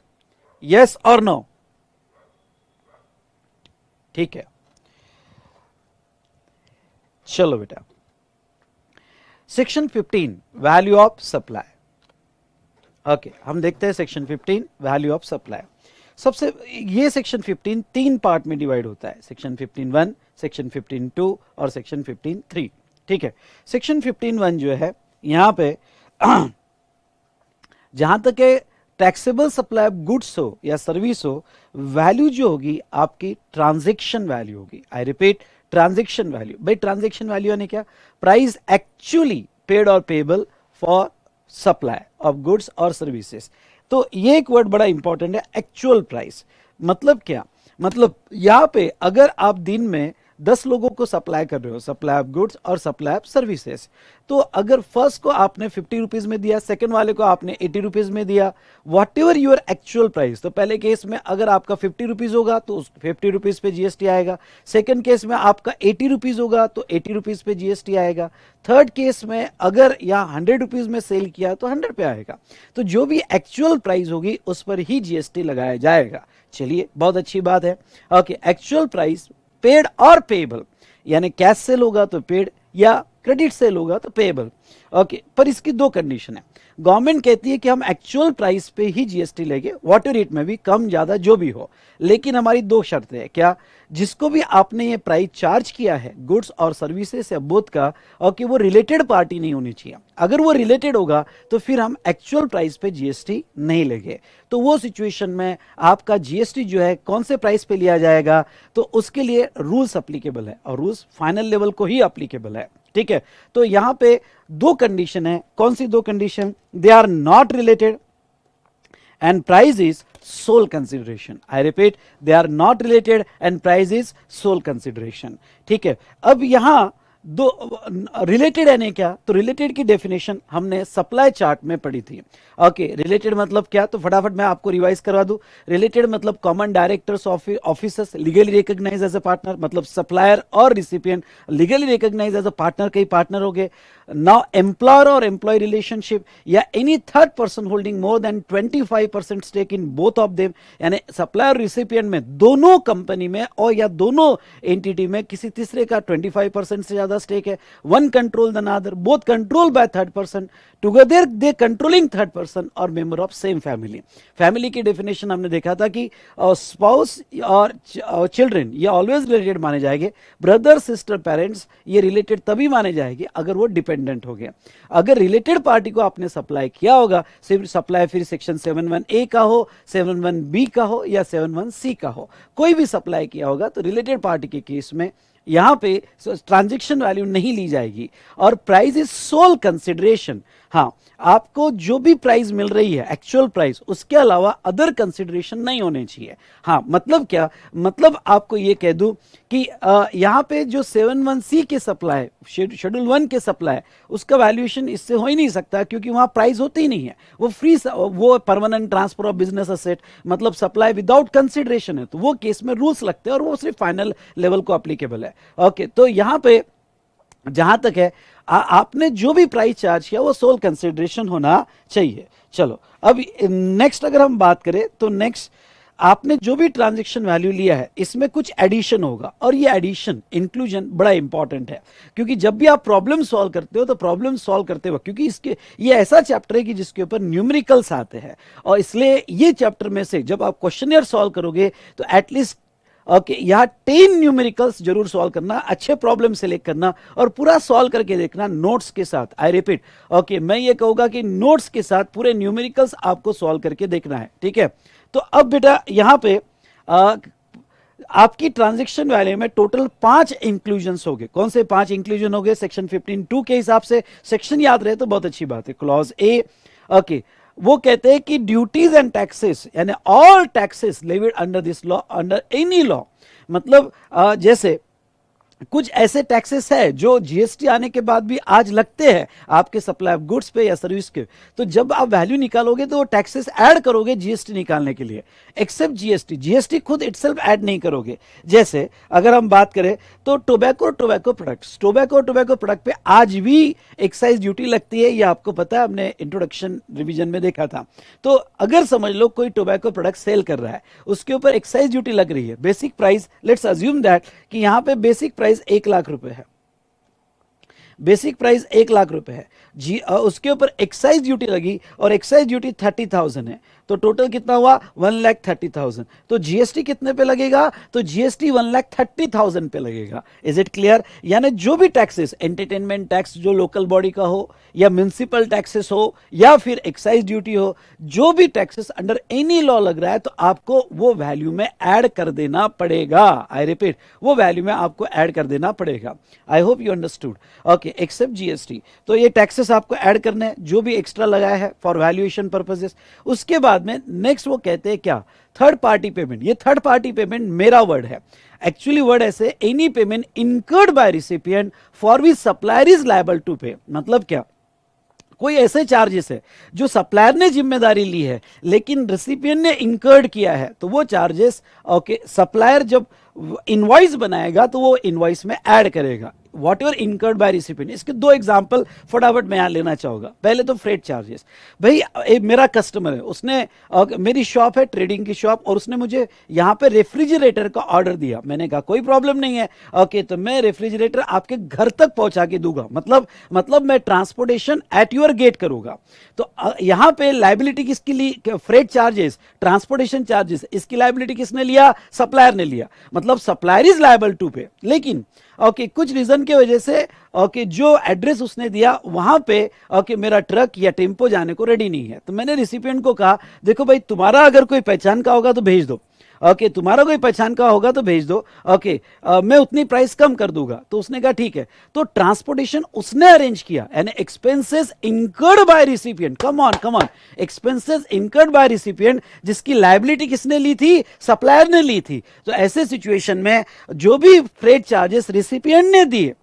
Speaker 1: यस और नो? ठीक है, चलो बेटा, section 15 value of supply. Okay, हम देखते हैं सेक्शन 15 वैल्यू ऑफ सप्लाई। सबसे ये सेक्शन 15 तीन पार्ट में डिवाइड होता है, सेक्शन 15(1), सेक्शन 15(2) और सेक्शन 15(3). ठीक है, सेक्शन 15(1) जो है यहां पे जहां तक है टैक्सेबल सप्लाई ऑफ गुड्स हो या सर्विस हो, वैल्यू जो होगी आपकी ट्रांजैक्शन वैल्यू होगी। I repeat, transaction value. भाई ट्रांजैक्शन वैल्यू यानी क्या? प्राइस एक्चुअली पेड और payable for supply of goods और सर्विसेज। तो ये एक वर्ड बड़ा इंपॉर्टेंट है, एक्चुअल प्राइस। मतलब क्या? मतलब यहां पे अगर आप दिन में 10 लोगों को सप्लाई कर रहे हो, सप्लाई ऑफ गुड्स और सप्लाई ऑफ सर्विसेज, तो अगर फर्स्ट को आपने 50 रुपीज में दिया, सेकंड वाले को आपने 80 रुपीज में दिया, whatever your actual price. तो पहले केस में अगर आपका 50 रुपीज होगा तो उस 50 रुपीज पे जीएसटी आएगा। सेकंड केस में आपका 80 रुपीज होगा तो 80 रुपीज पे जीएसटी आएगा। थर्ड केस में अगर यहाँ 100 रुपीज में सेल किया तो 100 पे आएगा। तो जो भी एक्चुअल प्राइस होगी उस पर ही जीएसटी लगाया जाएगा। चलिए, बहुत अच्छी बात है। ओके, एक्चुअल प्राइस पेड और पेएबल, यानी कैश सेल होगा तो पेड या क्रेडिट सेल होगा तो पेएबल। ओके, पर इसकी दो कंडीशन है। गवर्नमेंट कहती है कि हम एक्चुअल प्राइस पे ही जीएसटी लेंगे, वाटर रेट में भी कम ज्यादा जो भी हो, लेकिन हमारी दो शर्तें हैं। क्या? जिसको भी आपने ये प्राइस चार्ज किया है गुड्स और सर्विसेज या बोथ का, और कि वो रिलेटेड पार्टी नहीं होनी चाहिए। अगर वो रिलेटेड होगा तो फिर हम एक्चुअल प्राइस पे जीएसटी नहीं लेंगे। तो वो सिचुएशन में आपका जीएसटी जो है कौन से प्राइस पे लिया जाएगा, तो उसके लिए रूल्स अप्लीकेबल है और रूल्स फाइनल लेवल को ही अप्लीकेबल है। ठीक है, तो यहां पे दो कंडीशन है। कौन सी दो condition? They are not related and price is sole consideration. I repeat, they are not related and price is sole consideration. ठीक है, अब यहां दो रिलेटेड यानी क्या? तो रिलेटेड की डेफिनेशन हमने सप्लाई चार्ट में पढ़ी थी। ओके, रिलेटेड मतलब क्या? तो फटाफट मैं आपको रिवाइज करवा दूं। रिलेटेड मतलब common directors officers legally recognise as a partner, मतलब सप्लायर और recipient legally recognise as a partner, कई पार्टनर हो गए। नाउ एम्प्लॉयर और एम्प्लॉय रिलेशनशिप या any third person holding more than 25% stake in both of them, यानी supplier और recipient में दोनों कंपनी में और या दोनों एंटिटी में किसी तीसरे का 25% से ज्यादा स्टेक है। One control the other, both control by third person, together they controlling third person और member of same family. Family की डेफिनेशन हमने देखा था कि स्पाउस और चिल्ड्रन ये ऑलवेज रिलेटेड माने जाएंगे। ब्रदर सिस्टर पेरेंट्स ये रिलेटेड तभी माने जाएंगे अगर वो डिपेंडेंट हो गया। अगर रिलेटेड पार्टी को आपने सप्लाई किया होगा, सिर्फ सप्लाई फिर सेक्शन 71A का हो, 71B का हो या 71C का हो, कोई भी सप्लाई किया होगा तो रिलेटेड पार्टी के केस में यहां पे ट्रांजैक्शन वैल्यू नहीं ली जाएगी और प्राइस इज सोल कंसिडरेशन। हाँ, आपको जो भी प्राइस मिल रही है एक्चुअल प्राइस, उसके अलावा अदर कंसिडरेशन नहीं होने चाहिए। हाँ, मतलब क्या? मतलब आपको ये कह दूं कि यहां पे जो 71C के सप्लाई, शेड्यूल 1 के सप्लाई, उसका वैल्यूएशन इससे हो ही नहीं सकता क्योंकि वहां प्राइस होती ही नहीं है। वो फ्री, वो permanent transfer of business asset, मतलब सप्लाई विदाउट कंसिडरेशन है। तो वो केस में रूल्स लगते हैं और वो सिर्फ फाइनल लेवल को अप्लीकेबल है। ओके, तो यहां पे जहां तक है आपने जो भी प्राइस चार्ज किया वो सोल कंसिडरेशन होना चाहिए। चलो, अब नेक्स्ट अगर हम बात करें तो नेक्स्ट आपने जो भी ट्रांजैक्शन वैल्यू लिया है इसमें कुछ एडिशन होगा, और ये एडिशन इंक्लूजन बड़ा इंपॉर्टेंट है क्योंकि जब भी आप प्रॉब्लम सॉल्व करते हो तो प्रॉब्लम सॉल्व करते वक्त, क्योंकि इसके ये ऐसा चैप्टर है कि जिसके ऊपर न्यूमेरिकल्स आते हैं, और इसलिए ये चैप्टर में से जब आप क्वेश्चनियर सॉल्व करोगे तो एटलीस्ट ओके यहाँ 10 न्यूमेरिकल्स जरूर सॉल्व करना, अच्छे प्रॉब्लम सेलेक्ट करना और पूरा सॉल्व करके देखना नोट्स के साथ। आई रिपीट, ओके, मैं ये कहूंगा कि नोट्स के साथ पूरे न्यूमेरिकल्स आपको सॉल्व करके देखना है। ठीक है, तो अब बेटा यहां पे आपकी ट्रांजैक्शन वैल्यू में टोटल 5 इंक्लूजन्स हो गए। कौन से 5 इंक्लूजन हो गए? सेक्शन 15(2) के हिसाब से सेक्शन याद रहे तो बहुत अच्छी बात है। क्लॉज ए, ओके, वो कहते हैं कि ड्यूटीज एंड टैक्सेस, यानी all taxes levied under this law, under any law, मतलब जैसे कुछ ऐसे टैक्सेस है जो जीएसटी आने के बाद भी आज लगते हैं आपके सप्लाई ऑफ गुड्स पे या सर्विस के। तो जब आप वैल्यू निकालोगे तो वो टैक्सेस ऐड करोगे जीएसटी निकालने के लिए, एक्सेप्ट जीएसटी। जीएसटी खुद इटसेल्फ ऐड नहीं करोगे। जैसे अगर हम बात करें तो टोबैको प्रोडक्ट्स, टोबैको प्रोडक्ट पे आज भी एक्साइज ड्यूटी लगती है, ये आपको पता है, हमने इंट्रोडक्शन रिवीजन में देखा था। तो अगर समझ लो कोई टोबैको प्रोडक्ट सेल कर रहा है, उसके ऊपर एक्साइज ड्यूटी लग रही है। Basic price, let's assume that कि यहां पे बेसिक प्राइस 1 लाख रुपए है, बेसिक प्राइस 1 लाख रुपए है जी। उसके ऊपर एक्साइज ड्यूटी लगी और एक्साइज ड्यूटी 30,000 है, तो टोटल कितना हुआ 1,30,000। तो जीएसटी कितने पे लगेगा? तो जीएसटी 1,30,000 पे लगेगा। Is it clear? यानी जो भी टैक्सेस, एंटरटेनमेंट टैक्स जो लोकल बॉडी का हो, या म्युनिसिपल टैक्सेस हो, या फिर एक्साइज ड्यूटी हो, जो भी टैक्सेस अंडर एनी लॉ लग रहा है तो आपको वो वैल्यू में ऐड कर देना पड़ेगा। आई रिपीट, वो वैल्यू में आपको ऐड कर देना पड़ेगा। I hope you understood. Okay, except GST, तो ये टैक्सेस आपको ऐड करने हैं जो भी एक्स्ट्रा लगाया है फॉर वैल्यूएशन पर्पसेस। उसके बाद में नेक्स्ट वो कहते हैं क्या? Third party payment. ये थर्ड पार्टी पेमेंट मेरा वर्ड है, एक्चुअली वर्ड ऐसे, any payment incurred by recipient for which supplier is liable to pay. मतलब क्या? कोई ऐसे चार्जेस है जो सप्लायर ने जिम्मेदारी ली है लेकिन रेसिपिएंट ने इंकर्ड किया है, तो वो चार्जेस ओके सप्लायर जब इनवॉइस बनाएगा तो वो इनवॉइस में ऐड करेगा, what ever incurred by recipient. इसके दो एग्जांपल फटाफट मैं यहां लेना चाहूंगा। पहले तो फ्रेट चार्जेस। भाई मेरा कस्टमर है, उसने मेरी शॉप है, ट्रेडिंग की शॉप, और उसने मुझे यहां पे रेफ्रिजरेटर का ऑर्डर दिया। मैंने कहा कोई प्रॉब्लम नहीं है, ओके तो मैं रेफ्रिजरेटर आपके घर तक पहुंचा के दूंगा, मतलब मैं ट्रांसपोर्टेशन एट योर गेट करूंगा। तो यहां पे लाइबिलिटी किसकी ली? फ्रेट चार्जेस, ट्रांसपोर्टेशन चार्जेस, इसकी लाइबिलिटी किसने लिया? सप्लायर ने लिया। मतलब सप्लायर इज लायबल टू पे। लेकिन ओके कुछ रीजन की वजह से ओके जो एड्रेस उसने दिया वहां पे ओके मेरा ट्रक या टेम्पो जाने को रेडी नहीं है, तो मैंने रिसिपिएंट को कहा देखो भाई तुम्हारा अगर कोई पहचान का होगा तो भेज दो, ओके तुम्हारा कोई पहचान का होगा तो भेज दो, ओके मैं उतनी प्राइस कम कर दूंगा। तो उसने कहा ठीक है। तो ट्रांसपोर्टेशन उसने अरेंज किया, यानी expenses incurred by recipient. Come on, expenses incurred by recipient, जिसकी लायबिलिटी किसने ली थी? सप्लायर ने ली थी। तो ऐसे सिचुएशन में जो भी फ्रेट चार्जेस रिसिपिएंट ने दिए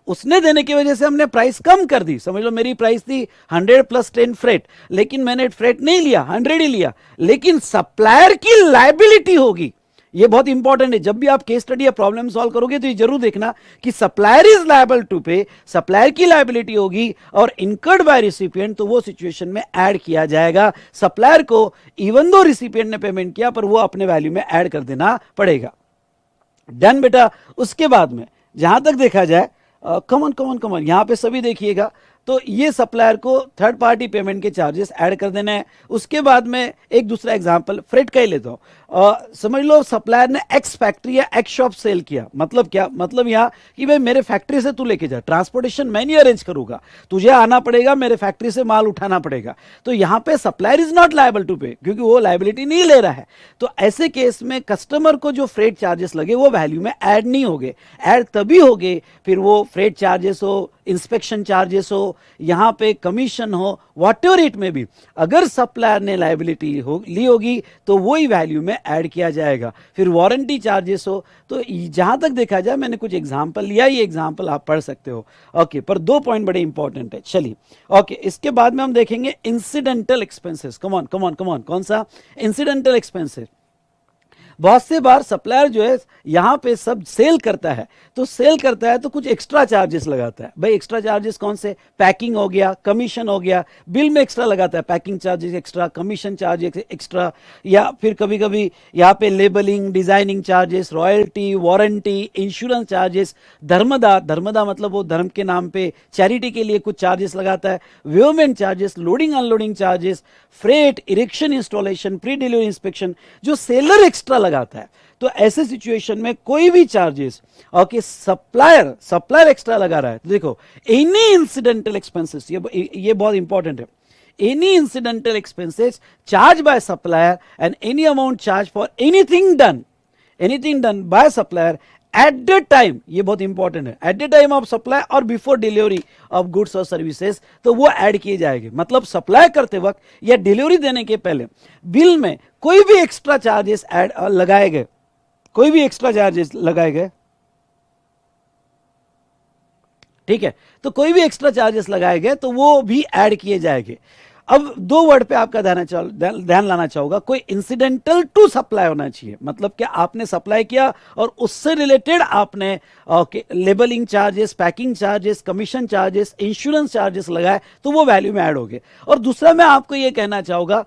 Speaker 1: उसने देने की वजह से हमने प्राइस कम कर दी। समझ लो मेरी प्राइस थी 100 प्लस 10 फ्रेट, लेकिन मैंने फ्रेट नहीं लिया, 100 ही लिया। लेकिन सप्लायर की लायबिलिटी होगी, ये बहुत इंपॉर्टेंट है। जब भी आप केस स्टडी या प्रॉब्लम सॉल्व करोगे तो ये जरूर देखना कि सप्लायर इज लायबल टू पे, सप्लायर की लायबिलिटी होगी और इनकर्ड बाय रिसिपिएंट, तो वो सिचुएशन में ऐड किया जाएगा सप्लायर को। इवन दो रिसिपिएंट ने पेमेंट किया पर वो अपने वैल्यू में ऐड कर देना पड़ेगा। डन बेटा। उसके बाद में जहां तक देखा जाए, कमन यहां पे सभी देखिएगा, तो ये सप्लायर को थर्ड पार्टी पेमेंट के चार्जेस ऐड कर देने हैं। उसके बाद में एक दूसरा एग्जांपल फ्रेट का ही लेता हूं। समझ लो सप्लायर ने एक्स फैक्ट्री या एक्स शॉप सेल किया। मतलब क्या? मतलब यहां कि भाई मेरे फैक्ट्री से तू लेके जा, ट्रांसपोर्टेशन मैं नहीं अरेंज करूंगा, तुझे आना पड़ेगा, मेरे फैक्ट्री से माल उठाना पड़ेगा। तो यहां पे supplier is not liable to pay, क्योंकि वो लायबिलिटी नहीं ले रहा है। तो ऐसे केस में कस्टमर को जो फ्रेट चार्जेस लगे वो वैल्यू में ऐड नहीं होंगे। ऐड तभी होंगे फिर वो फ्रेट चार्जेस हो, इंस्पेक्शन चार्जेस हो, यहां पे कमीशन हो, वॉट एवर इट में भी, अगर सप्लायर ने लायबिलिटी ली होगी तो वही वैल्यू में ऐड किया जाएगा। फिर वारंटी चार्जेस हो, तो जहां तक देखा जाए मैंने कुछ एग्जांपल लिया, ये एग्जांपल आप पढ़ सकते हो। ओके, पर दो पॉइंट बड़े इंपॉर्टेंट है। चलिए ओके, इसके बाद में हम देखेंगे इंसिडेंटल एक्सपेंसेस। कमॉन, कौन सा? Incidental expenses. बहुत से बार सप्लायर जो है यहां पे सब सेल करता है तो कुछ एक्स्ट्रा चार्जेस लगाता है। भाई एक्स्ट्रा चार्जेस कौन से? पैकिंग हो गया, कमीशन हो गया, बिल में एक्स्ट्रा लगाता है, packing charges extra, commission charges extra, या फिर कभी कभी यहाँ पे labelling, designing charges, royalty, warranty, insurance charges, धर्मदा मतलब वो धर्म के नाम पे चैरिटी के लिए कुछ चार्जेस लगाता है, weighment charges, loading unloading charges, freight, erection, installation, pre delivery inspection, जो सेलर एक्स्ट्रा लगाता है। तो ऐसे सिचुएशन में कोई भी चार्जेस ओके सप्लायर एक्स्ट्रा लगा रहा है, तो देखो एनी इंसिडेंटल एक्सपेंसेस, ये बहुत इंपॉर्टेंट है। Any incidental expenses charge by supplier and any amount charge for anything done by supplier eight the time, ये बहुत इंपॉर्टेंट है, eight the time of supply और बिफोर डिलीवरी ऑफ गुड्स और services, तो वो ऐड किए जाएंगे। मतलब सप्लाई करते वक्त या डिलीवरी देने के पहले बिल में कोई भी एक्स्ट्रा चार्जेस लगाए गए, ठीक है, तो कोई भी एक्स्ट्रा चार्जेस लगाए गए तो वो भी ऐड किए जाएंगे। अब दो वर्ड पे आपका ध्यान लाना चाहूंगा, कोई इंसिडेंटल टू सप्लाई होना चाहिए, मतलब क्या आपने सप्लाई किया और उससे रिलेटेड आपने labelling charges, packing charges, commission charges, insurance charges लगाए तो वो वैल्यू में ऐड हो गए। और दूसरा मैं आपको ये कहना चाहूंगा,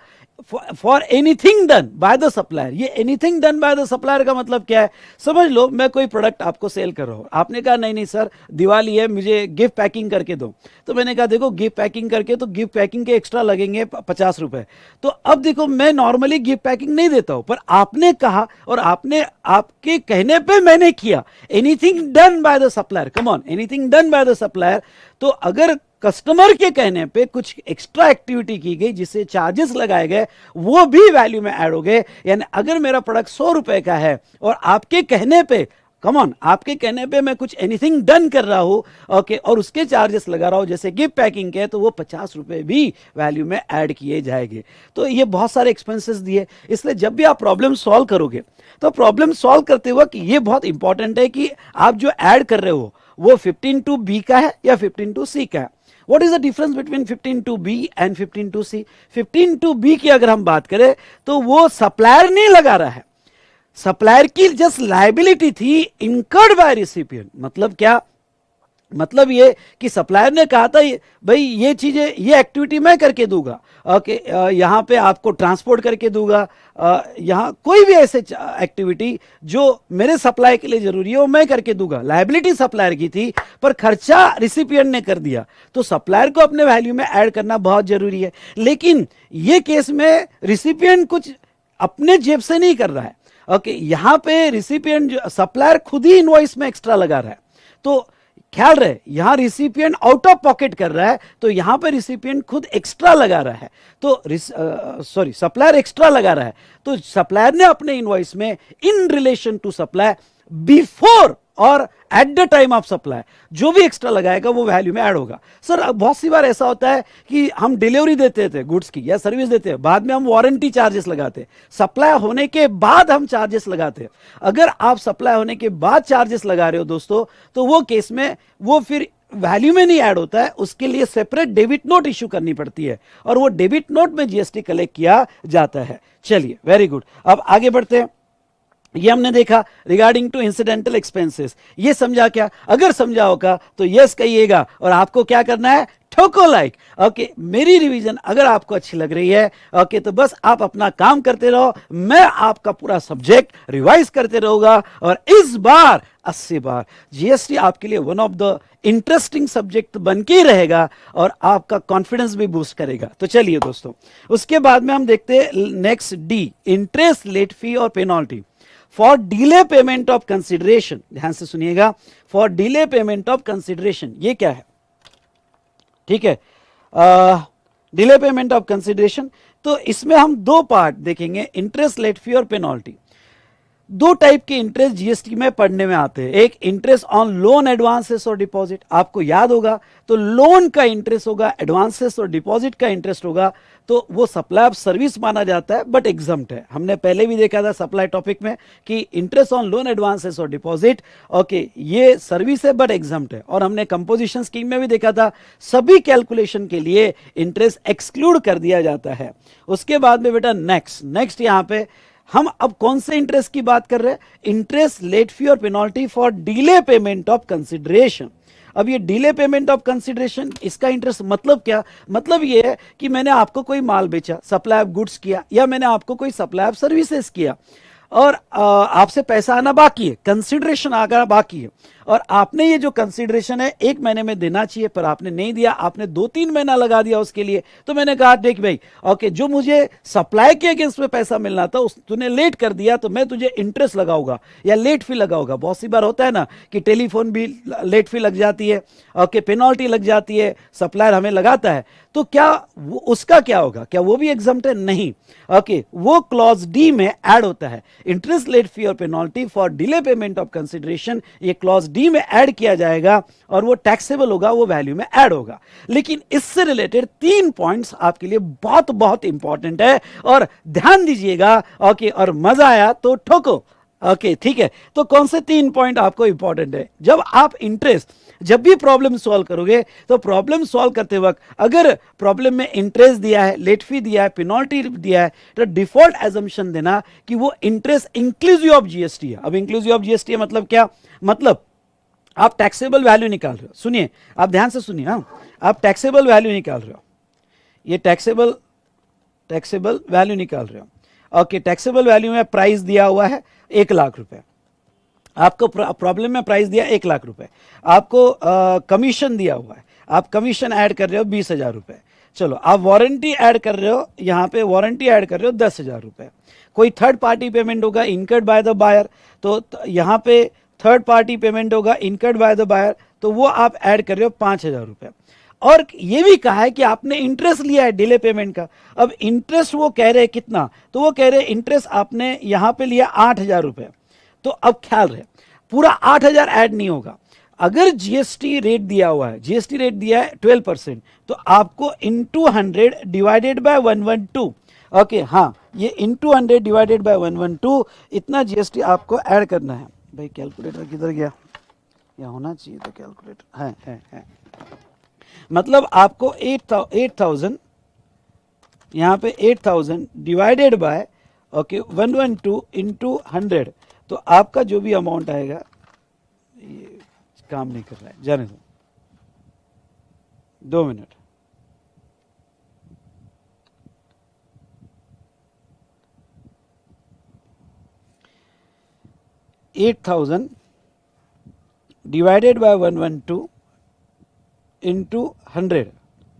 Speaker 1: for anything done by the supplier, ये anything done by the supplier का मतलब क्या है? समझ लो मैं कोई प्रोडक्ट आपको सेल कर रहा हूं, आपने कहा नहीं नहीं सर दिवाली है मुझे गिफ्ट पैकिंग करके दो, तो मैंने कहा देखो गिफ्ट पैकिंग करके तो गिफ्ट पैकिंग के एक्स्ट्रा लगेंगे 50 रुपए। तो अब देखो मैं नॉर्मली गिफ्ट पैकिंग नहीं देता हूं, पर आपने कहा और आपने आपके कहने पे मैंने किया, anything done by the supplier, come on, anything done by the supplier. तो अगर कस्टमर के कहने पे कुछ एक्स्ट्रा एक्टिविटी की गई जिससे चार्जेस लगाए गए, वो भी वैल्यू में ऐड हो गए। यानी अगर मेरा प्रोडक्ट 100 रुपए का है और आपके कहने पे, कम ऑन, आपके कहने पे मैं कुछ एनीथिंग डन कर रहा हूं, ओके, और उसके चार्जेस लगा रहा हूं जैसे गिफ्ट पैकिंग के, तो वो 50 रुपए भी वैल्यू में ऐड किए जाएंगे। तो ये बहुत सारे एक्सपेंसेस दिए, इसलिए जब भी आप प्रॉब्लम सॉल्व करोगे तो प्रॉब्लम सॉल्व करते वक्त ये बहुत इंपॉर्टेंट है कि आप जो ऐड कर रहे हो वो 15(2)B का है या 15(2)C का है। What is the difference between 15(2)B and 15(2)C? 15(2)B की अगर हम बात करें तो वो सप्लायर नहीं लगा रहा है, सप्लायर की जस्ट लायबिलिटी थी इनकर्ड बाय रिसिपिएंट। मतलब क्या? मतलब ये कि सप्लायर ने कहा था भाई ये चीजें, ये एक्टिविटी मैं करके दूंगा, ओके, यहां पे आपको ट्रांसपोर्ट करके दूंगा, यहां कोई भी ऐसे एक्टिविटी जो मेरे सप्लाई के लिए जरूरी है वो मैं करके दूंगा। लायबिलिटी सप्लायर की थी पर खर्चा रिसिपिएंट ने कर दिया, तो सप्लायर को अपने वैल्यू में ऐड करना बहुत जरूरी है। लेकिन ये केस में रिसिपिएंट कुछ अपने जेब से नहीं कर रहा है, ओके, यहां पे रिसिपिएंट, सप्लायर खुद ही इनवॉइस में एक्स्ट्रा लगा रहा है। तो ख्याल रहे, यहां रिसिपिएंट आउट ऑफ पॉकेट कर रहा है, तो यहां पे रिसिपिएंट खुद एक्स्ट्रा लगा रहा है, तो सप्लायर एक्स्ट्रा लगा रहा है, तो सप्लायर ने अपने इनवॉइस में in relation to supply before और at the time of supply जो भी एक्स्ट्रा लगाएगा वो वैल्यू में ऐड होगा। सर बहुत सी बार ऐसा होता है कि हम डिलीवरी देते थे गुड्स की या सर्विस देते हैं, बाद में हम वारंटी चार्जेस लगाते, सप्लाई होने के बाद हम चार्जेस लगाते। अगर आप सप्लाई होने के बाद चार्जेस लगा रहे हो दोस्तों, तो वो केस में वो फिर वैल्यू में नहीं ऐड होता है, उसके लिए सेपरेट डेबिट नोट इश्यू करनी पड़ती है और वो डेबिट नोट में जीएसटी कलेक्ट किया जाता है। चलिए वेरी गुड, अब आगे बढ़ते हैं। ये हमने देखा रिगार्डिंग टू इंसिडेंटल एक्सपेंसेस, ये समझा क्या? अगर समझा होगा तो यस कहिएगा, और आपको क्या करना है? ठोको लाइक। ओके, मेरी रिवीजन अगर आपको अच्छी लग रही है, ओके, तो बस आप अपना काम करते रहो, मैं आपका पूरा सब्जेक्ट रिवाइज करते रहूंगा, और इस बार 80 बार जीएसटी आपके लिए one of the interesting subject बन के ही रहेगा और आपका कॉन्फिडेंस भी बूस्ट करेगा। तो चलिए दोस्तों, उसके बाद में हम देखते हैं next D, interest, late fee और penalty for delay payment of consideration. ध्यान से सुनिएगा, for delay payment of consideration ये क्या है? ठीक है, डिले पेमेंट ऑफ कंसिडरेशन, तो इसमें हम दो पार्ट देखेंगे, इंटरेस्ट, लेट फी और पेनल्टी। दो टाइप के इंटरेस्ट जीएसटी में पढ़ने में आते हैं, एक इंटरेस्ट ऑन लोन, एडवांसेस और डिपॉजिट। आपको याद होगा तो लोन का इंटरेस्ट होगा, एडवांसेस और डिपॉजिट का इंटरेस्ट होगा, तो वो सप्लाई ऑफ सर्विस माना जाता है बट एग्जम्प्ट है। हमने पहले भी देखा था सप्लाई टॉपिक में कि इंटरेस्ट ऑन लोन, एडवांसेस और डिपॉजिट, ओके, ये सर्विस है बट एग्जम्प्ट है। और हमने कंपोजिशन स्कीम में भी देखा था सभी कैलकुलेशन के लिए इंटरेस्ट एक्सक्लूड कर दिया जाता है। उसके बाद में बेटा नेक्स्ट यहां पे हम अब कौन से इंटरेस्ट की बात कर रहे हैं? इंटरेस्ट, लेट फी और penalty for delay payment of consideration. अब ये डिले पेमेंट ऑफ कंसिडरेशन, इसका इंटरेस्ट मतलब क्या? मतलब ये है कि मैंने आपको कोई माल बेचा, सप्लाई ऑफ गुड्स किया, या मैंने आपको कोई सप्लाई ऑफ सर्विसेज किया और आपसे पैसा आना बाकी है, कंसिडरेशन आना बाकी है, और आपने ये जो कंसिडरेशन है 1 महीने में देना चाहिए पर आपने नहीं दिया, आपने 2-3 महीना लगा दिया उसके लिए। तो मैंने कहा देख भाई, ओके, जो मुझे सप्लाई के अगेंस्ट में पैसा मिलना था तूने लेट कर दिया, तो मैं तुझे इंटरेस्ट लगाऊंगा या लेट फी लगाऊंगा। बहुत सी बार होता है ना कि टेलीफोन भी लेट फी लग जाती है, ओके, पेनल्टी लग जाती है, सप्लायर हमें लगाता है, तो क्या उसका क्या होगा? क्या वो भी एग्जम्प्ट है? नहीं, ओके, वो क्लॉज डी में ऐड होता है। इंटरेस्ट, लेट फी और penalty for delay payment of consideration, ये क्लॉज डी में ऐड किया जाएगा और वो टैक्सेबल होगा, वो वैल्यू में ऐड होगा। लेकिन इससे रिलेटेड 3 पॉइंट्स आपके लिए बहुत बहुत इंपॉर्टेंट है और ध्यान दीजिएगा, ओके, और मजा आया तो ठोको। ओके ठीक है, तो कौन से 3 पॉइंट आपको इंपॉर्टेंट है जब आप इंटरेस्ट, जब भी प्रॉब्लम सॉल्व करोगे तो प्रॉब्लम सॉल्व करते वक्त अगर प्रॉब्लम में इंटरेस्ट दिया है, लेट फी दिया है, पेनल्टी दिया है, तो डिफॉल्ट एजम्पशन देना कि वो इंटरेस्ट इंक्लूसिव ऑफ जीएसटी है। अब इंक्लूसिव ऑफ जीएसटी है मतलब क्या, मतलब आप टैक्सेबल वैल्यू निकाल रहे हो, सुनिए आप ध्यान से सुनिए, हाँ आप टैक्सेबल वैल्यू निकाल रहे हो, ये टैक्सेबल वैल्यू निकाल रहे हो। ओके, टैक्सेबल वैल्यू में प्राइस दिया हुआ है 1 लाख रुपए, आपको प्रॉब्लम में प्राइस दिया 1 लाख रुपए, आपको कमीशन दिया हुआ है, आप कमीशन ऐड कर रहे हो 20,000 रुपए, चलो आप वारंटी ऐड कर रहे हो, यहाँ पे वारंटी ऐड कर रहे हो 10,000 रुपए, कोई थर्ड पार्टी पेमेंट होगा इनकर्ड बाय द बायर, तो यहाँ पे थर्ड पार्टी पेमेंट होगा इनकर्ड बाय द बायर, तो वो आप ऐड कर रहे हो 5,000 रुपए। और ये भी कहा है कि आपने इंटरेस्ट लिया है डिले पेमेंट का, अब इंटरेस्ट वो कह रहे हैं कितना, तो वो कह रहे हैं इंटरेस्ट आपने यहां पे लिया 8,000 रुपए, तो अब ख्याल रहे पूरा 8,000 ऐड नहीं होगा, अगर जीएसटी रेट दिया हुआ है, जीएसटी रेट दिया है 12%, तो आपको इंटू 100 डिवाइडेड बाय 112, ओके हाँ ये इंटू 100 डिवाइडेड बाय 112 इतना जीएसटी आपको ऐड करना है। भाई कैलकुलेटर किधर गया, यहाँ होना चाहिए था कैलकुलेटर, है। मतलब आपको 8,000 यहाँ पे 8,000 डिवाइडेड बाय ओके 112 इंटू 100, तो आपका जो भी अमाउंट आएगा, ये काम नहीं कर रहा है, जाने दो 2 मिनट, $8,000 डिवाइडेड बाय 112 इंटू 100,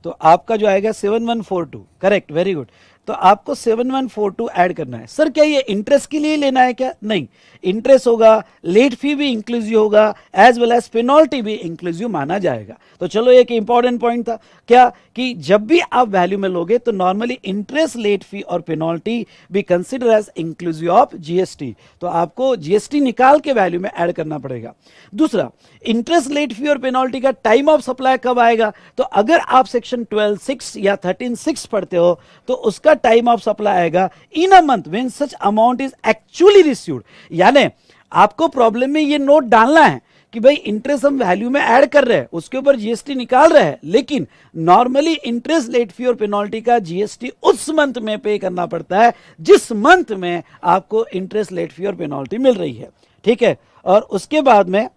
Speaker 1: तो आपका जो आएगा 7142, करेक्ट, वेरी गुड। तो आपको 7142 ऐड करना है। सर क्या ये इंटरेस्ट के लिए लेना है क्या, नहीं, इंटरेस्ट होगा, लेट फी भी इंक्लूसिव होगा, एज वेल एज पेनल्टी भी इंक्लूसिव माना जाएगा। तो चलो एक इंपॉर्टेंट पॉइंट था क्या, कि जब भी आप वैल्यू में लोगे तो नॉर्मली इंटरेस्ट, लेट फी और पेनल्टी भी consider as inclusive of GST, तो आपको जीएसटी निकाल के वैल्यू में ऐड करना पड़ेगा। दूसरा, इंटरेस्ट, लेट फी और पेनल्टी का टाइम ऑफ सप्लाई कब आएगा, तो अगर आप सेक्शन 12(6) या 13(6) पढ़ते हो तो उसका टाइम ऑफ सप्लाई आएगा in a month when such amount is actually received. यानी आपको प्रॉब्लम में ये नोट डालना है कि भाई इंटरेस्ट हम वैल्यू में ऐड कर रहे हैं, उसके ऊपर जीएसटी निकाल रहे हैं, लेकिन नॉर्मली इंटरेस्ट, लेट फी और पेनल्टी का जीएसटी उस मंथ में पे करना पड़ता है जिस मंथ में आपको इंटरेस्ट, लेट फी और पेनल्टी मिल रही है, ठीक है। और उसके बाद में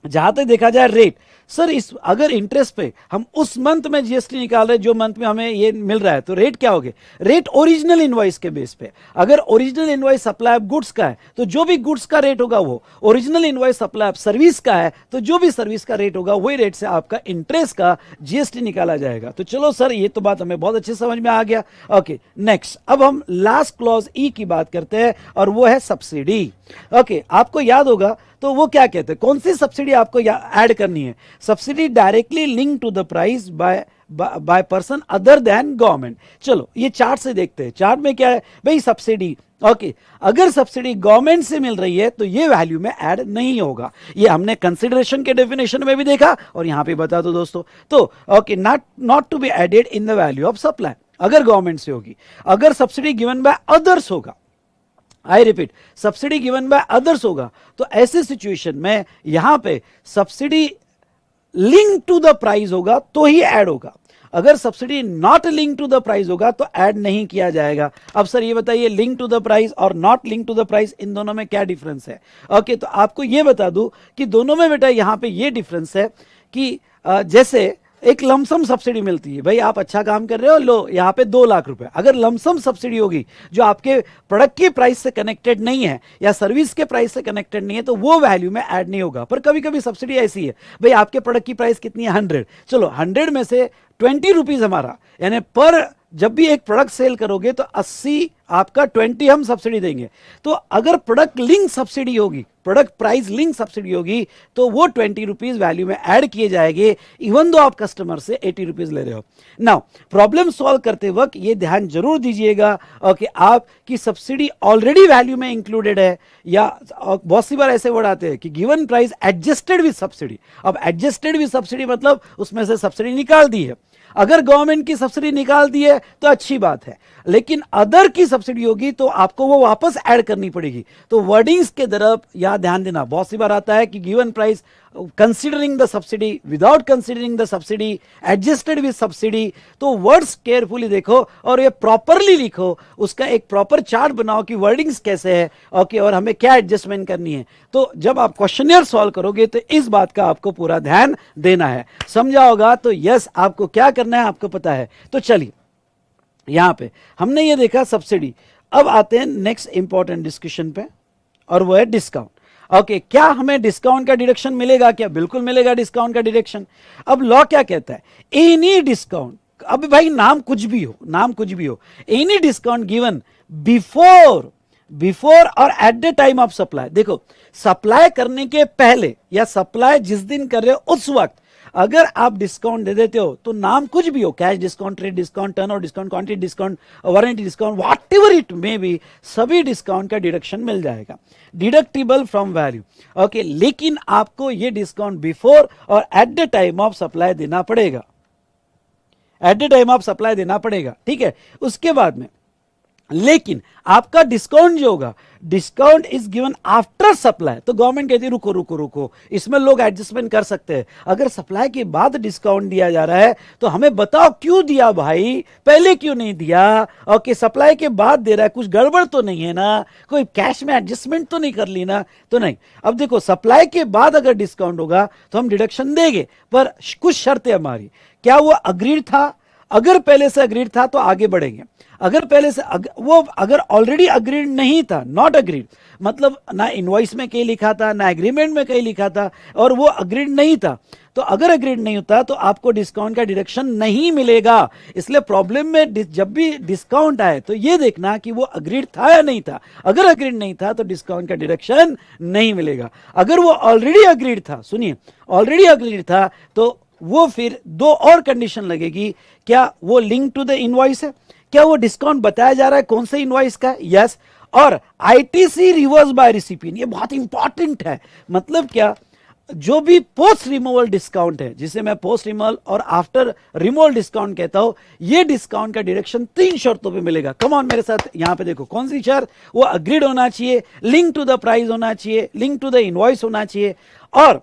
Speaker 1: जहां तक देखा जाए रेट, सर इस अगर इंटरेस्ट पे हम उस मंथ में जीएसटी निकाल रहे हैं जो मंथ में हमें ये मिल रहा है, तो रेट क्या होगे, रेट ओरिजिनल इनवॉइस के बेस पे। अगर original invoice supply of goods का है तो जो भी गुड्स का रेट होगा वो, original invoice supply of service का है तो जो भी सर्विस का रेट होगा वही रेट से आपका इंटरेस्ट का जीएसटी निकाला जाएगा। तो चलो सर ये तो बात हमें बहुत अच्छे समझ में आ गया। ओके नेक्स्ट, अब हम लास्ट क्लॉज ई की बात करते हैं और वो है सब्सिडी। ओके आपको याद होगा तो वो क्या कहते हैं, कौन सी सब्सिडी आपको ऐड करनी है, subsidy directly link to the price by person other than government. चलो ये चार्ट से देखते हैं, चार्ट में क्या है भाई, सब्सिडी। ओके अगर सब्सिडी गवर्नमेंट से मिल रही है तो ये वैल्यू में ऐड नहीं होगा, ये हमने कंसिडरेशन के डेफिनेशन में भी देखा और यहां पे बता दो दोस्तों। तो okay not to be added in the value of supply अगर गवर्नमेंट से होगी। अगर सब्सिडी गिवन बाय अदर्स होगा, I repeat, subsidy given by others होगा, तो ऐसे सिचुएशन में यहां पे subsidy link to the price होगा तो ही ऐड होगा। अगर subsidy not link to the price होगा तो ऐड नहीं किया जाएगा। अब सर ये बताइए लिंक टू द प्राइस और not link to the price इन दोनों में क्या डिफरेंस है। ओके तो आपको ये बता दूं कि दोनों में बेटा यहां पे ये डिफरेंस है कि जैसे एक लमसम सब्सिडी मिलती है, भाई आप अच्छा काम कर रहे हो, लो यहाँ पे 2 लाख रुपए। अगर लमसम सब्सिडी होगी जो आपके प्रोडक्ट के प्राइस से कनेक्टेड नहीं है या सर्विस के प्राइस से कनेक्टेड नहीं है तो वो वैल्यू में ऐड नहीं होगा। पर कभी कभी सब्सिडी ऐसी है, भाई आपके प्रोडक्ट की प्राइस कितनी है 100, चलो 100 में से 20 रुपीज हमारा, यानी पर जब भी एक प्रोडक्ट सेल करोगे तो 80 आपका 20 हम सब्सिडी देंगे। तो अगर प्रोडक्ट लिंक सब्सिडी होगी, प्रोडक्ट प्राइस लिंक सब्सिडी होगी तो वो 20 रुपीज वैल्यू में ऐड किए जाएंगे इवन दो आप कस्टमर से 80 रुपीज ले रहे हो। नाउ प्रॉब्लम सॉल्व करते वक्त ये ध्यान जरूर दीजिएगा कि आपकी सब्सिडी ऑलरेडी वैल्यू में इंक्लूडेड है, या बहुत सी बार ऐसे वर्ड आते हैं कि given price adjusted with subsidy. अब एडजस्टेड विद सब्सिडी मतलब उसमें से सब्सिडी निकाल दी है। अगर गवर्नमेंट की सब्सिडी निकाल दी है तो अच्छी बात है, लेकिन अदर की सब्सिडी होगी तो आपको वो वापस ऐड करनी पड़ेगी। तो वर्डिंग्स के तरफ यहां ध्यान देना। बहुत सी बार आता है कि given price considering the subsidy, without considering the subsidy, adjusted with subsidy. तो वर्ड्स केयरफुली देखो और ये प्रॉपरली लिखो, उसका एक प्रॉपर चार्ट बनाओ कि वर्डिंग्स कैसे है, ओके, और हमें क्या एडजस्टमेंट करनी है। तो जब आप क्वेश्चनियर सॉल्व करोगे तो इस बात का आपको पूरा ध्यान देना है। समझा होगा तो यस, आपको क्या करना है आपको पता है। तो चलिए, यहां पे हमने ये देखा सब्सिडी। अब आते हैं नेक्स्ट इंपॉर्टेंट डिस्कशन पे, और वो है डिस्काउंट। ओके, क्या हमें डिस्काउंट का डिडक्शन मिलेगा क्या? बिल्कुल मिलेगा डिस्काउंट का डिडक्शन। अब लॉ क्या कहता है? एनी डिस्काउंट, अब भाई नाम कुछ भी हो, नाम कुछ भी हो, एनी डिस्काउंट गिवन बिफोर और at the time of supply. देखो, सप्लाई करने के पहले या सप्लाई जिस दिन कर रहे हो उस वक्त अगर आप डिस्काउंट दे देते हो तो नाम कुछ भी हो, cash discount, trade discount, turn over discount, quantity discount, warranty discount, what ever it may be, सभी डिस्काउंट का डिडक्शन मिल जाएगा, डिडक्टिबल फ्रॉम वैल्यू। ओके, लेकिन आपको ये डिस्काउंट बिफोर और at the time of supply देना पड़ेगा, eight the time of supply देना पड़ेगा, ठीक है। उसके बाद में लेकिन आपका डिस्काउंट जो होगा, discount is given after supply. तो गवर्नमेंट कहती है रुको रुको रुको, इसमें लोग एडजस्टमेंट कर सकते हैं। अगर सप्लाई के बाद डिस्काउंट दिया जा रहा है तो हमें बताओ क्यों दिया भाई, पहले क्यों नहीं दिया? ओके, सप्लाई के बाद दे रहा है, कुछ गड़बड़ तो नहीं है ना, कोई कैश में एडजस्टमेंट तो नहीं कर ली ना? तो नहीं। अब देखो, सप्लाई के बाद अगर डिस्काउंट होगा तो हम डिडक्शन देंगे, पर कुछ शर्तें हमारी। क्या वो अग्रीड था? अगर पहले से अग्रीड था तो आगे बढ़ेंगे। अगर पहले से वो अगर ऑलरेडी अग्रीड नहीं था, नॉट अग्रीड मतलब ना इनवॉइस में कहीं लिखा था ना एग्रीमेंट में कहीं लिखा था, और वो अग्रीड नहीं था, तो अगर अग्रीड नहीं होता तो आपको डिस्काउंट का डिडक्शन नहीं मिलेगा। इसलिए प्रॉब्लम में जब भी डिस्काउंट आए तो ये देखना कि वो अग्रीड था या नहीं था। अगर अग्रीड नहीं था तो डिस्काउंट का डिडक्शन नहीं मिलेगा। अगर वो ऑलरेडी अग्रीड था, सुनिए, ऑलरेडी अग्रीड था तो वो फिर दो और कंडीशन लगेगी। क्या वो लिंक टू द इनवॉइस है? क्या वो डिस्काउंट बताया जा रहा है कौन से इनवॉइस का? यस। और आईटीसी रिवर्स बाय रिसिपिएंट, ये बहुत इंपॉर्टेंट है। मतलब क्या, जो भी पोस्ट रिमूवल डिस्काउंट है, जिसे मैं पोस्ट रिमूवल और आफ्टर रिमूवल डिस्काउंट कहता हूं, ये डिस्काउंट का डायरेक्शन 3 शर्तों पे मिलेगा। कम ऑन मेरे साथ, यहां पे देखो कौन सी शर्त? वो अग्रीड होना चाहिए, लिंक टू द प्राइस होना चाहिए, लिंक टू द इनवॉइस होना चाहिए, और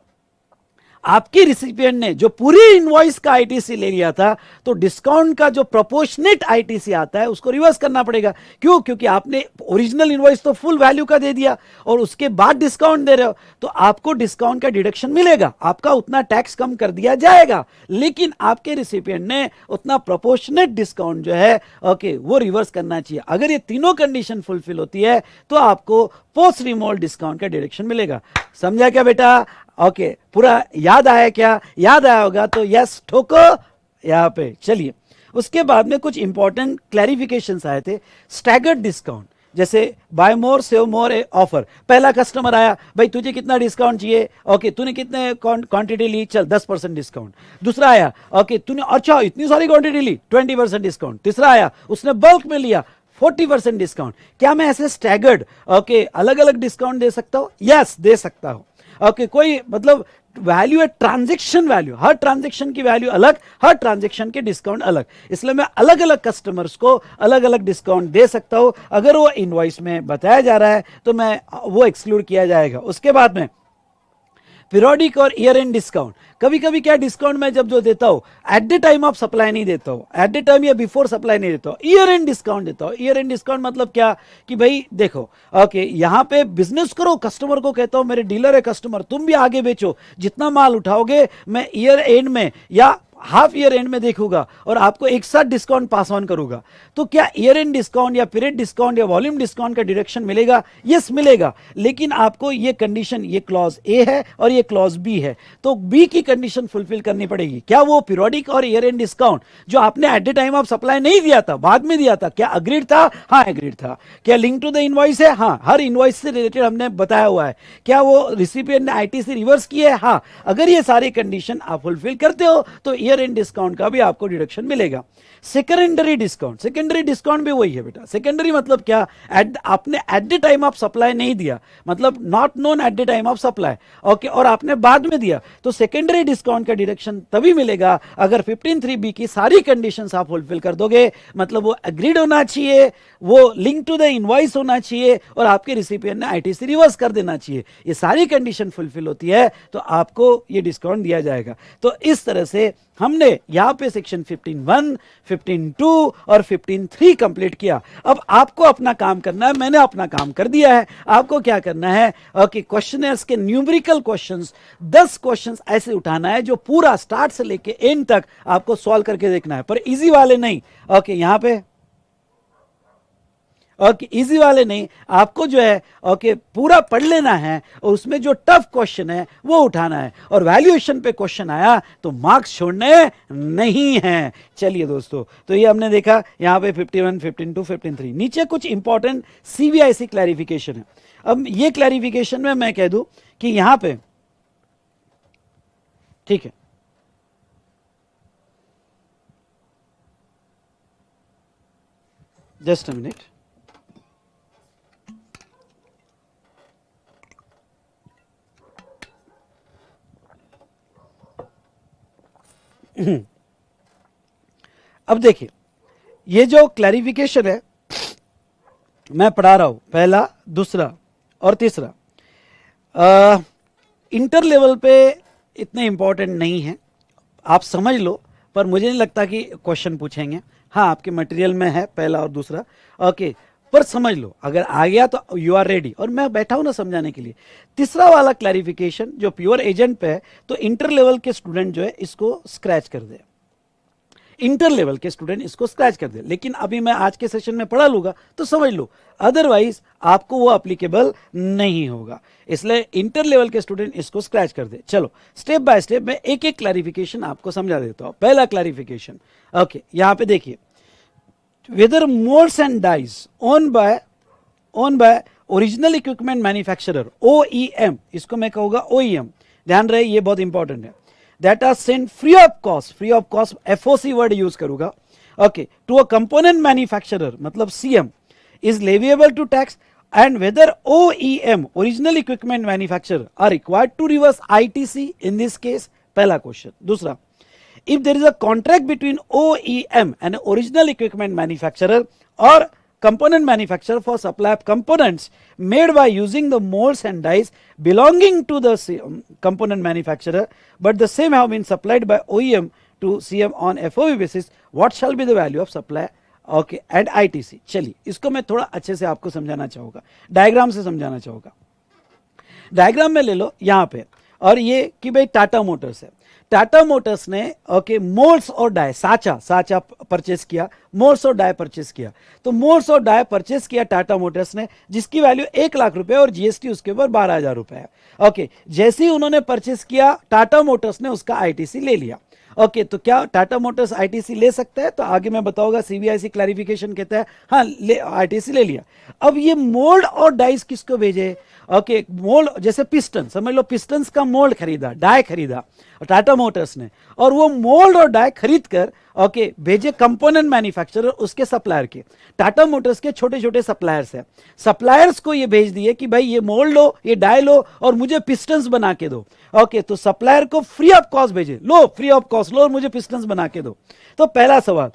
Speaker 1: आपके रिसिपिएंट ने जो पूरी इनवॉइस का आईटीसी ले लिया था तो डिस्काउंट का जो प्रोपोर्शनेट आईटीसी आता है उसको रिवर्स करना पड़ेगा। क्यों? क्योंकि आपने ओरिजिनल इनवॉइस तो फुल वैल्यू का दे दिया और उसके बाद डिस्काउंट दे रहे हो, तो आपको डिस्काउंट का डिडक्शन मिलेगा, आपका उतना टैक्स कम कर दिया जाएगा, लेकिन आपके रिसिपिएंट ने उतना प्रोपोर्शनेट डिस्काउंट जो है ओके वो रिवर्स करना चाहिए। अगर ये तीनों कंडीशन फुलफिल होती है तो आपको पोस्ट रिमूवल डिस्काउंट का डिडक्शन मिलेगा। समझा क्या बेटा? ओके, पूरा याद आया क्या? याद आया होगा तो यस ठोको यहां पे। चलिए, उसके बाद में कुछ इंपॉर्टेंट क्लैरिफिकेशंस आए थे। स्टैगर्ड डिस्काउंट, जैसे बाय मोर सेव मोर ऑफर। पहला कस्टमर आया, भाई तुझे कितना डिस्काउंट चाहिए? ओके, तूने कितने क्वांटिटी ली? चल 10% डिस्काउंट। दूसरा आया, ओके तूने अच्छा इतनी सारी क्वांटिटी ली, 20% डिस्काउंट। तीसरा आया, उसने बल्क में लिया, 40% डिस्काउंट। क्या मैं ऐसे स्टैगर्ड ओके अलग अलग डिस्काउंट दे सकता हूं? यस, दे सकता हूं। ओके, कोई मतलब वैल्यू है ट्रांजैक्शन वैल्यू, हर ट्रांजैक्शन की वैल्यू अलग, हर ट्रांजैक्शन के डिस्काउंट अलग, इसलिए मैं अलग अलग कस्टमर्स को अलग अलग डिस्काउंट दे सकता हूं। अगर वो इनवॉइस में बताया जा रहा है तो मैं वो एक्सक्लूड किया जाएगा। उसके बाद में पीरियोडिक और ईयर एंड डिस्काउंट। कभी कभी क्या डिस्काउंट मैं जब जो देता हूं eight the time of supply नहीं देता हूं, एट द टाइम या बिफोर सप्लाई नहीं देता हूं, ईयर एंड डिस्काउंट देता हूं। ईयर एंड डिस्काउंट मतलब क्या कि भाई देखो ओके यहां पे बिजनेस करो, कस्टमर को कहता हूं मेरे डीलर है कस्टमर, तुम भी आगे बेचो, जितना माल उठाओगे मैं ईयर एंड में या हाफ ईयर एंड में देखूंगा और आपको एक साथ डिस्काउंट पास ऑन करूंगा। तो क्या ईयर एंड डिस्काउंट या पीरियड डिस्काउंट या वॉल्यूम डिस्काउंट का डिडक्शन मिलेगा? यस मिलेगा, लेकिन आपको ये कंडीशन, ये क्लॉज ए है और ये क्लॉज बी है, तो बी की कंडीशन फुलफिल करनी पड़ेगी। क्या वो पीरियोडिक और ईयर एंड डिस्काउंट जो आपने eight the time of supply नहीं दिया था, बाद में दिया था, क्या अग्रीड था? हाँ अग्रीड था। क्या लिंक टू द इनवॉइस है? हाँ, हर इनवॉइस से रिलेटेड हमने बताया हुआ है। क्या वो रिसिपिएंट ने आईटीसी रिवर्स किया है? हाँ। अगर ये सारी कंडीशन आप फुलफिल करते हो तो ईयर एंड डिस्काउंट का भी आपको डिडक्शन मिलेगा। सेकेंडरी डिस्काउंट भी वही है बेटा। सेकेंडरी मतलब क्या, आपने eight the time of supply नहीं दिया, मतलब not known at the time of supply, okay, और आपने बाद में दिया, तो सेकेंडरी डिस्काउंट का डिडक्शन तभी मिलेगा अगर 15(3)(b की सारी कंडीशंस आप फुलफिल कर दोगे। मतलब वो एग्रीड होना चाहिए, वो लिंक टू द इनवॉइस होना चाहिए, और आपके रिसिपिएंट ने आईटीसी रिवर्स कर देना चाहिए। ये सारी कंडीशन फुलफिल होती है तो आपको ये डिस्काउंट दिया जाएगा। तो इस तरह से हमने यहां पे सेक्शन 15(1), 15(2) और 15(3) कंप्लीट किया। अब आपको अपना काम करना है, मैंने अपना काम कर दिया है। आपको क्या करना है, ओके, क्वेश्चनर्स के न्यूमेरिकल क्वेश्चंस 10 क्वेश्चंस ऐसे उठाना है जो पूरा स्टार्ट से लेके एंड तक आपको सॉल्व करके देखना है, पर इजी वाले नहीं। ओके, यहां पे ओके, इजी वाले नहीं, आपको जो है ओके पूरा पढ़ लेना है और उसमें जो टफ क्वेश्चन है वो उठाना है, और वैल्यूएशन पे क्वेश्चन आया तो मार्क्स छोड़ने नहीं हैं। चलिए दोस्तों, तो ये हमने देखा यहां पे 51, 52, 53। नीचे कुछ इंपॉर्टेंट सीबीआईसी क्लैरिफिकेशन है। अब ये क्लैरिफिकेशन में मैं कह दूं कि यहां पे, ठीक है, जस्ट अ मिनट, अब देखिए ये जो क्लैरिफिकेशन है मैं पढ़ा रहा हूं, पहला, दूसरा और तीसरा, इंटर लेवल पे इतने इंपॉर्टेंट नहीं है, आप समझ लो, पर मुझे नहीं लगता कि क्वेश्चन पूछेंगे। हाँ, आपके मटेरियल में है पहला और दूसरा, ओके, पर समझ लो, अगर आ गया तो यू आर रेडी, और मैं बैठा हूं ना समझाने के लिए। तीसरा वाला क्लैरिफिकेशन जो प्योर एजेंट पे है, तो इंटर लेवल के स्टूडेंट जो है इसको स्क्रैच कर दे, इंटर लेवल के स्टूडेंट इसको स्क्रैच कर दे। लेकिन अभी मैं आज के सेशन में पढ़ा लूंगा तो समझ लो, अदरवाइज आपको वो एप्लीकेबल नहीं होगा, इसलिए इंटर लेवल के स्टूडेंट इसको स्क्रैच कर दे। चलो स्टेप बाय स्टेप मैं एक एक क्लैरिफिकेशन आपको समझा देता हूं। पहला क्लैरिफिकेशन, ओके, यहां पे देखिए, whether molds and dies owned by original equipment manufacturer, OEM, इसको मैं कहूंगा OEM, ध्यान रहे ये बहुत इंपॉर्टेंट है, that are sent free of cost FOC word use करूंगा, okay, to a component manufacturer मतलब CM is leviable to tax, and whether OEM original equipment manufacturer are required to reverse ITC in this case, पहला question. दूसरा, if there is a contract between OEM and original equipment manufacturer or component manufacturer for supply of components made by using the molds and dies belonging to the component manufacturer, but the same have been supplied by OEM to CM on FOB basis, what shall be the value of supply, okay, and ITC। चलिए इसको मैं थोड़ा अच्छे से आपको समझाना चाहूंगा, diagram से समझाना चाहूंगा। डायग्राम में ले लो यहां पे, और ये कि भाई टाटा मोटर्स है, टाटा मोटर्स ने ओके मोल्ड्स और डाई, साचा परचेस किया, मोल्ड्स और डाई परचेस किया। तो मोल्ड्स और डाई परचेस किया टाटा मोटर्स ने, जिसकी वैल्यू 1 लाख रुपए और जीएसटी उसके ऊपर 12,000 रुपए है। ओके, जैसे ही उन्होंने परचेस किया टाटा मोटर्स ने उसका आईटीसी ले लिया। ओके, तो क्या टाटा मोटर्स आईटीसी ले सकता है, तो आगे मैं बताऊंगा, सीबीआईसी क्लैरिफिकेशन कहता है हाँ आईटीसी ले लिया। अब ये मोल्ड और डाइस किसको भेजे, ओके, मोल्ड जैसे पिस्टन, समझ लो पिस्टन्स का मोल्ड खरीदा, डाई खरीदा टाटा मोटर्स ने, और वो मोल्ड और डाई खरीद कर ओके भेजे कंपोनेंट मैन्युफैक्चरर उसके सप्लायर के। टाटा मोटर्स के छोटे छोटे सप्लायर्स हैं, सप्लायर्स को ये भेज दिए कि भाई ये मोल्ड लो, ये डाई लो और मुझे पिस्टन्स बना के दो। ओके, तो सप्लायर को फ्री ऑफ कॉस्ट भेजे, लो फ्री ऑफ कॉस्ट लो और मुझे पिस्टन्स बना के दो। तो पहला सवाल,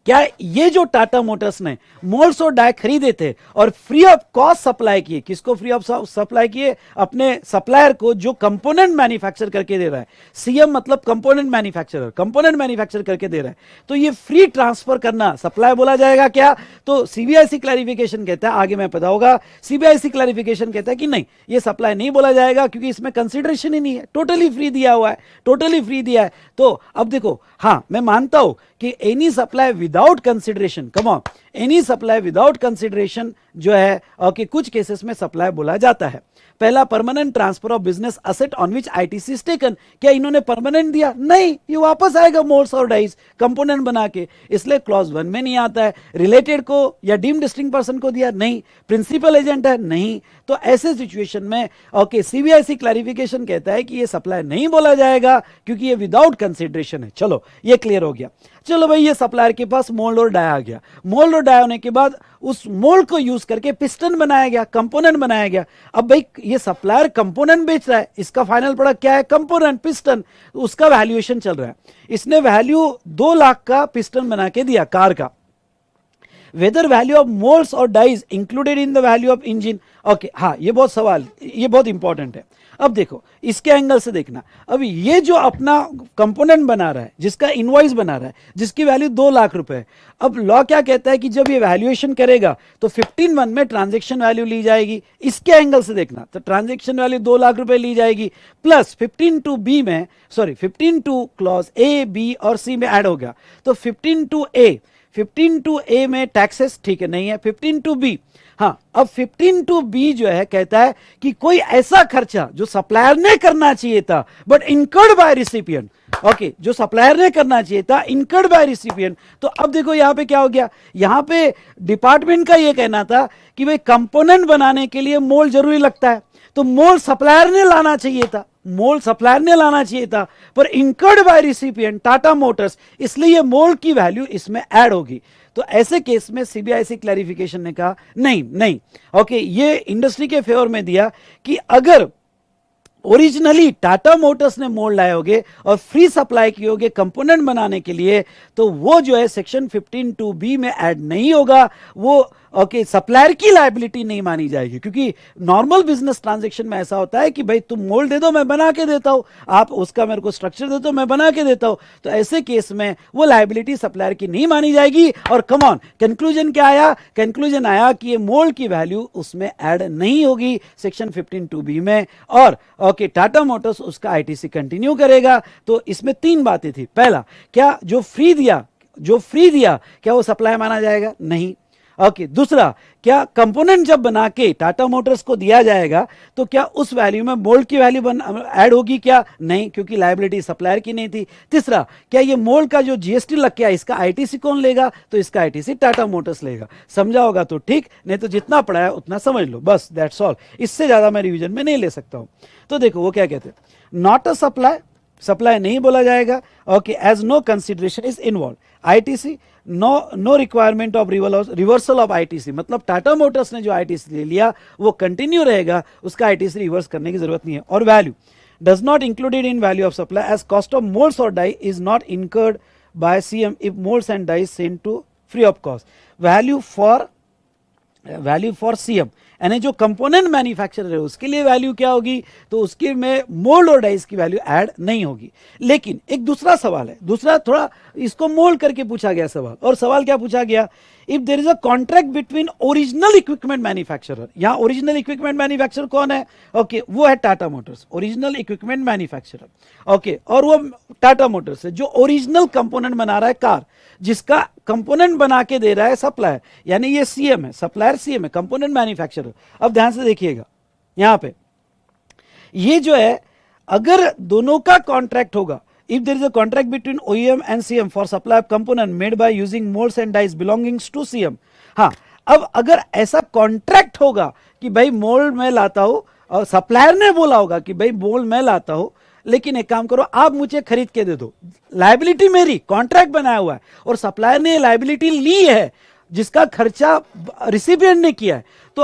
Speaker 1: क्या ये जो टाटा मोटर्स ने मोल्ड्स और डाई खरीदे थे और फ्री ऑफ कॉस्ट सप्लाई किए, किसको फ्री ऑफ सप्लाई किए, अपने सप्लायर को जो कंपोनेंट मैन्युफैक्चर करके दे रहा है, सीएम मतलब कंपोनेंट मैन्युफैक्चरर, कंपोनेंट मैन्युफैक्चर करके दे रहा है, तो ये फ्री ट्रांसफर करना सप्लाई बोला जाएगा क्या। तो सीबीआईसी क्लैरिफिकेशन कहता है, आगे मैं बताऊंगा, सीबीआईसी क्लैरिफिकेशन कहता है कि नहीं, ये सप्लाई नहीं बोला जाएगा क्योंकि इसमें कंसिडरेशन ही नहीं है, टोटली फ्री दिया हुआ है, टोटली फ्री दिया है। तो अब देखो, हाँ मैं मानता हूं कि any supply without consideration, come on, any supply without consideration जो है ओके कुछ केसेस में सप्लाई बोला जाता है। पहला, permanent transfer of business asset on which ITC is taken. क्या इन्होंने परमानेंट दिया? नहीं, ये वापस आएगा मोल्ड्स और डाइस कंपोनेंट बना के, इसलिए क्लॉज 1 में नहीं आता है। रिलेटेड को या डीम्ड डिस्टिंक्ट पर्सन को दिया? नहीं। प्रिंसिपल एजेंट है? नहीं। तो ऐसे सिचुएशन में ओके सीबीआईसी क्लैरिफिकेशन कहता है कि ये सप्लाई नहीं बोला जाएगा क्योंकि ये विदाउट कंसिडरेशन है। चलो ये क्लियर हो गया। चलो भाई, ये सप्लायर के पास मोल्ड और डाई आ गया। मोल्ड और डाई होने के बाद उस मोल्ड को यूज करके पिस्टन बनाया गया, कंपोनेंट बनाया गया। अब भाई ये सप्लायर कंपोनेंट बेच रहा है, इसका फाइनल प्रोडक्ट क्या है? Component, piston. उसका वैल्यूएशन चल रहा है। इसने वैल्यू 2 लाख का पिस्टन बना के दिया कार का। वेदर वैल्यू ऑफ मोल्ड्स और dies included in the value of engine. Okay, हाँ, ये बहुत सवाल, ये बहुत इंपॉर्टेंट है। अब देखो इसके एंगल से देखना। अब ये जो अपना कंपोनेंट बना रहा है, जिसका इनवॉइस बना रहा है, जिसकी वैल्यू 2 लाख रुपए है, अब लॉ क्या कहता है कि जब ये वैल्यूएशन करेगा तो 15(1) में ट्रांजैक्शन वैल्यू ली जाएगी। इसके एंगल से देखना तो ट्रांजैक्शन वैल्यू 2 लाख रुपए ली जाएगी, प्लस 15(2) में, सॉरी 15(2) क्लॉज ए, बी और सी में ऐड हो गया, तो 15(2) में टैक्सेस ठीक है नहीं है। 15(2)(b), हाँ, अब 15(2)(b) जो है कहता है कि कोई ऐसा खर्चा जो सप्लायर ने करना चाहिए था but incurred by recipient. Okay, जो सप्लायर ने करना चाहिए था इनकर्ड बाय रिसिपिएंट। तो अब देखो यहां पे क्या हो गया, यहां पे डिपार्टमेंट का ये कहना था कि भाई कंपोनेंट बनाने के लिए मोल्ड जरूरी लगता है, तो मोल्ड सप्लायर ने लाना चाहिए था, मोल्ड सप्लायर ने लाना चाहिए था, पर incurred by recipient Tata Motors, इसलिए ये मोल्ड की वैल्यू इसमें ऐड होगी। तो ऐसे केस में सीबीआईसी क्लैरिफिकेशन ने कहा नहीं नहीं, ओके, ये इंडस्ट्री के फेवर में दिया कि अगर ओरिजिनली टाटा मोटर्स ने मोल्ड लाए होगे और फ्री सप्लाई किए होगे कंपोनेंट बनाने के लिए, तो वो जो है सेक्शन 15(2)(b) में ऐड नहीं होगा, वो ओके सप्लायर की लायबिलिटी नहीं मानी जाएगी। क्योंकि नॉर्मल बिजनेस ट्रांजैक्शन में ऐसा होता है कि भाई तुम मोल्ड दे दो मैं बना के देता हूं, आप उसका मेरे को स्ट्रक्चर दे दो मैं बना के देता हूं, तो ऐसे केस में वो लायबिलिटी सप्लायर की नहीं मानी जाएगी। और कम ऑन, कंक्लूजन क्या आया? कंक्लूजन आया कि ये मोल्ड की वैल्यू उसमें ऐड नहीं होगी सेक्शन 15(2)(b) में, और ओके टाटा मोटर्स उसका आईटीसी कंटिन्यू करेगा। तो इसमें 3 बातें थी। पहला, क्या जो फ्री दिया क्या वो सप्लाई माना जाएगा? नहीं। ओके, दूसरा, क्या कंपोनेंट जब बना के टाटा मोटर्स को दिया जाएगा तो क्या उस वैल्यू में मोल्ड की वैल्यू ऐड होगी? क्या नहीं, क्योंकि लायबिलिटी सप्लायर की नहीं थी। तीसरा, क्या ये मोल्ड का जो जीएसटी लग गया इसका आईटीसी कौन लेगा? तो इसका आईटीसी टाटा मोटर्स लेगा। समझा होगा तो ठीक, नहीं तो जितना पढ़ा है उतना समझ लो, बस दैट्स ऑल। इससे ज्यादा मैं रिवीजन में नहीं ले सकता हूं। तो देखो वो क्या कहते हैं, नॉट अ सप्लाई नहीं बोला जाएगा। Okay, as no consideration is involve. ITC no requirement of reversal of ITC, मतलब टाटा मोटर्स ने जो आईटीसी ले लिया वो कंटिन्यू रहेगा, उसका आईटीसी रिवर्स करने की जरूरत नहीं है। और value does not included in value of supply as cost of moulds और die is not incurred by CM if moulds and die send to free of cost. Value for CM, यानी जो component manufacturer है उसके लिए value क्या होगी? तो उसके में मोल्ड और डाइस की वैल्यू ऐड नहीं होगी। लेकिन एक दूसरा सवाल है, दूसरा थोड़ा इसको मोल्ड करके पूछा गया सवाल, और सवाल क्या पूछा गया? If there is a contract between original equipment manufacturer, यहां ओरिजिनल इक्विपमेंट मैन्युफैक्चरर कौन है? ओके, वो है Tata Motors, original equipment manufacturer. Okay, और वो टाटा मोटर्स है जो ओरिजिनल कंपोनेंट बना रहा है कार, जिसका कंपोनेंट बना के दे रहा है सप्लायर, यानी ये सीएम है, सप्लायर सीएम है, कंपोनेंट मैन्युफैक्चरर। अब ध्यान से देखिएगा यहां पे, ये जो है अगर दोनों का कॉन्ट्रैक्ट होगा, if there is a contract between OEM and CM for supply of component made by using molds and dies belonging to CM, हाँ, अब अगर ऐसा कॉन्ट्रैक्ट होगा कि भाई मोल्ड मैं लाता हूं और सप्लायर ने बोला होगा कि भाई मोल्ड मैं लाता हूं, लेकिन एक काम करो आप मुझे खरीद के दे दो, लायबिलिटी मेरी, कॉन्ट्रैक्ट बनाया हुआ है और सप्लायर ने लायबिलिटी ली है जिसका खर्चा रिसिपिएंट ने किया है, तो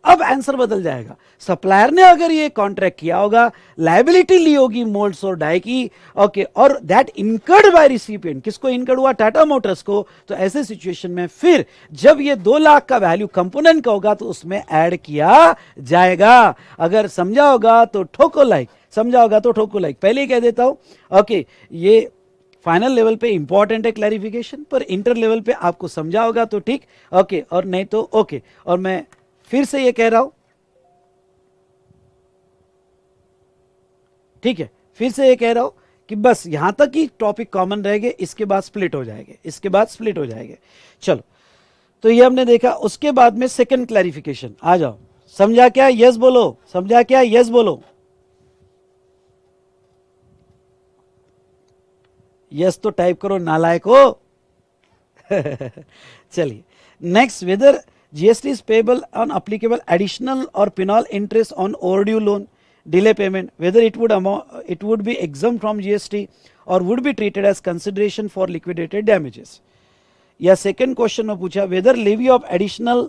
Speaker 1: अब आंसर बदल जाएगा। सप्लायर ने अगर ये कॉन्ट्रैक्ट किया होगा, लायबिलिटी ली होगी मोल्ड्स और डाई की, ओके, और दैट इनकर्ड बाय रिसिपिएंट, किसको इनकर्ड हुआ? टाटा मोटर्स को। तो ऐसे सिचुएशन में फिर जब ये 2 लाख का वैल्यू कंपोनेंट का होगा तो उसमें ऐड किया जाएगा। अगर समझा होगा तो ठोको लाइक, समझा होगा तो ठोको लाइक। पहले ही कह देता हूं, ओके, ये फाइनल लेवल पे इंपॉर्टेंट है क्लैरिफिकेशन, पर इंटर लेवल पे आपको समझा होगा तो ठीक, ओके, और नहीं तो ओके। और मैं फिर से ये कह रहा हूं, ठीक है, फिर से ये कह रहा हूं कि बस यहां तक ही टॉपिक कॉमन रहेंगे, इसके बाद स्प्लिट हो जाएंगे, इसके बाद स्प्लिट हो जाएंगे। चलो तो ये हमने देखा। उसके बाद में सेकंड क्लैरिफिकेशन, आ जाओ, समझा क्या? यस बोलो, समझा क्या? यस बोलो, यस तो टाइप करो नालायक हो। चलिए next, whether GST is payable on applicable additional और penal interest on overdue loan delay payment, whether it would be exempt from GST और would be treated as consideration for liquidated damages. या second question में पूछा, whether levy of additional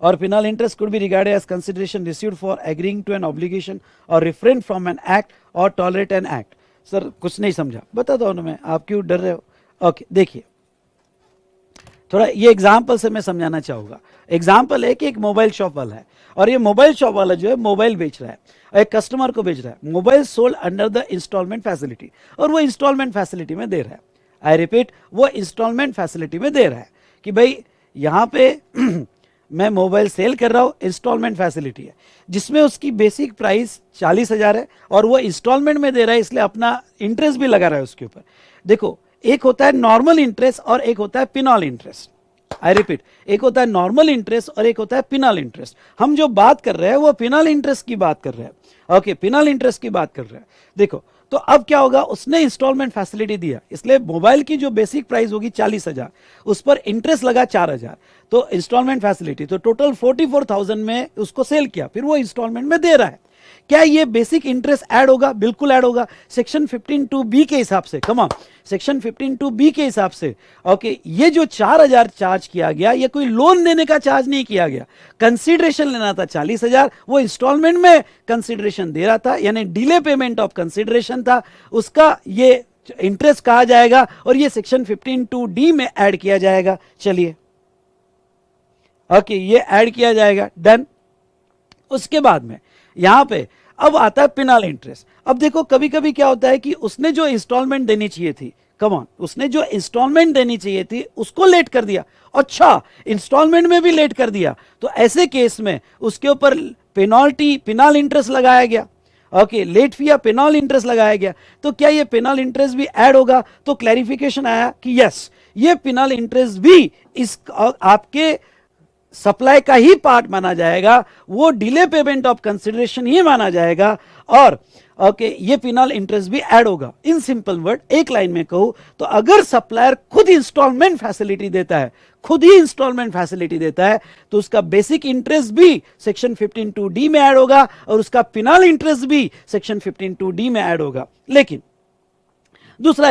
Speaker 1: और penal interest could be regarded as consideration received for agreeing to an obligation or refrain from an act or tolerate an act। Sir कुछ नहीं समझा, बताता हूं मैं, आप क्यों डर रहे हो? ओके देखिए, थोड़ा ये एग्जाम्पल से मैं समझाना चाहूंगा। एग्जाम्पल है कि एक मोबाइल शॉप वाला है और ये मोबाइल शॉप वाला जो है मोबाइल बेच रहा है, एक कस्टमर को बेच रहा है, mobile sold under the instalment facility, और वो इंस्टॉलमेंट फैसिलिटी में दे रहा है। आई रिपीट, वो इंस्टॉलमेंट फैसिलिटी में दे रहा है कि भाई यहां पे मैं मोबाइल सेल कर रहा हूं, इंस्टॉलमेंट फैसिलिटी है, जिसमें उसकी बेसिक प्राइस 40,000 है और वो इंस्टॉलमेंट में दे रहा है, इसलिए अपना इंटरेस्ट भी लगा रहा है उसके ऊपर। देखो, एक होता है नॉर्मल इंटरेस्ट और एक होता है पेनल इंटरेस्ट। आई रिपीट, एक होता है नॉर्मल इंटरेस्ट और एक होता है पेनल इंटरेस्ट। हम जो बात कर रहे हैं वो पेनल इंटरेस्ट की बात कर रहे हैं। ओके, पेनल इंटरेस्ट की बात कर रहे हैं। देखो, तो अब क्या होगा, उसने इंस्टॉलमेंट फैसिलिटी दिया, इसलिए मोबाइल की जो बेसिक प्राइस होगी 40,000, उस पर इंटरेस्ट लगा 4,000, तो इंस्टॉलमेंट फैसिलिटी, तो टोटल 44,000 में उसको सेल किया, फिर वो इंस्टॉलमेंट में दे रहा है। क्या ये बेसिक इंटरेस्ट ऐड होगा? बिल्कुल ऐड होगा, सेक्शन 15(2)(b) के हिसाब से। कम ऑन, सेक्शन 15(2)(b) के हिसाब से। ओके, ये जो 4,000 चार्ज किया गया, ये कोई लोन देने का चार्ज नहीं किया गया, कंसीडरेशन लेना था 40,000, वो इंस्टॉलमेंट में कंसीडरेशन दे रहा था, यानी डिले पेमेंट ऑफ कंसीडरेशन था, उसका ये इंटरेस्ट कहा जाएगा और ये सेक्शन 15(2)(d) में ऐड किया जाएगा। चलिए, ओके, ये ऐड किया जाएगा, डन। उसके बाद में यहां पे अब आता है पेनल इंटरेस्ट। अब देखो, कभी कभी क्या होता है कि उसने जो इंस्टॉलमेंट देनी चाहिए थी, कम ऑन, उसने जो इंस्टॉलमेंट देनी चाहिए थी उसको लेट कर दिया। अच्छा, इंस्टॉलमेंट में भी लेट कर दिया, तो ऐसे केस में उसके ऊपर पेनल इंटरेस्ट लगाया गया। ओके, लेट फी या पेनल इंटरेस्ट लगाया गया, तो क्या ये पेनल इंटरेस्ट भी ऐड होगा? तो क्लैरिफिकेशन आया कि यस, ये पेनल इंटरेस्ट भी इस आपके सप्लाई का ही पार्ट माना जाएगा, वो डिले पेमेंट ऑफ कंसिडरेशन ही माना जाएगा, और ओके, ये पेनल इंटरेस्ट भी ऐड होगा। इन सिंपल वर्ड, एक लाइन में कहूं तो अगर सप्लायर खुद इंस्टॉलमेंट फैसिलिटी देता है, खुद ही इंस्टॉलमेंट फैसिलिटी देता है, तो उसका बेसिक इंटरेस्ट भी सेक्शन 15(2)(d) में ऐड होगा और उसका पेनल इंटरेस्ट भी सेक्शन 15(2)(d) में ऐड होगा। लेकिन दूसरा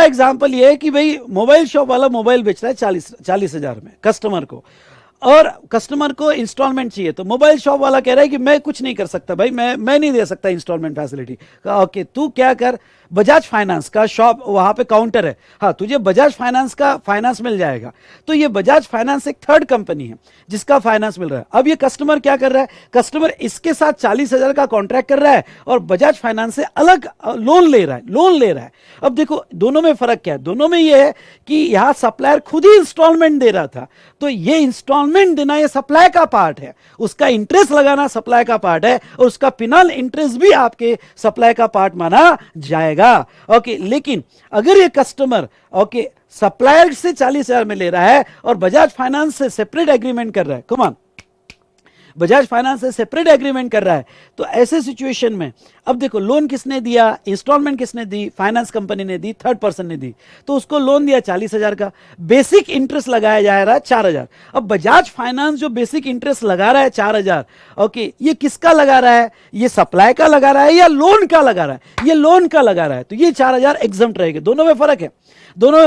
Speaker 1: एग्जांपल ये है कि भाई मोबाइल शॉप वाला मोबाइल बेच रहा है 40,000 में कस्टमर को, और कस्टमर को इंस्टॉलमेंट चाहिए, तो मोबाइल शॉप वाला कह रहा है कि मैं कुछ नहीं कर सकता भाई, मैं नहीं दे सकता इंस्टॉलमेंट फैसिलिटी। ओके, तू क्या कर, बजाज फाइनेंस का शॉप, वहां पे काउंटर है, हाँ, तुझे बजाज फाइनेंस का फाइनेंस मिल जाएगा। तो ये बजाज फाइनेंस एक थर्ड कंपनी है जिसका फाइनेंस मिल रहा है। अब ये कस्टमर क्या कर रहा है, कस्टमर इसके साथ 40,000 का कॉन्ट्रैक्ट कर रहा है और बजाज फाइनेंस से अलग लोन ले रहा है। अब देखो, दोनों में फर्क क्या है? दोनों में ये है कि यहां सप्लायर खुद ही इंस्टॉलमेंट दे रहा था, तो ये इंस्टॉलमेंट देना ये सप्लाई का पार्ट है, उसका इंटरेस्ट लगाना सप्लाई का पार्ट है, और उसका पेनल इंटरेस्ट भी आपके सप्लाई का पार्ट माना जाएगा। ओके, लेकिन अगर ये कस्टमर ओके सप्लायर से 40,000 में ले रहा है और बजाज फाइनेंस से सेपरेट एग्रीमेंट कर रहा है, कम ऑन, बजाज फाइनेंस से सेपरेट एग्रीमेंट कर रहा है, तो ऐसे सिचुएशन में अब देखो, लोन किसने दिया, इंस्टॉलमेंट किसने दी, फाइनेंस कंपनी ने दी, थर्ड पर्सन ने दी, तो उसको लोन दिया 40,000 का, बेसिक इंटरेस्ट लगाया जा रहा है 4,000। अब बजाज फाइनेंस जो बेसिक इंटरेस्ट लगा रहा है 4,000, ओके, ये किसका लगा रहा है, ये सप्लाई का लगा रहा है या लोन का लगा रहा है? ये लोन का लगा रहा है, तो ये 4,000 एग्जम्प्ट रहेगा। दोनों में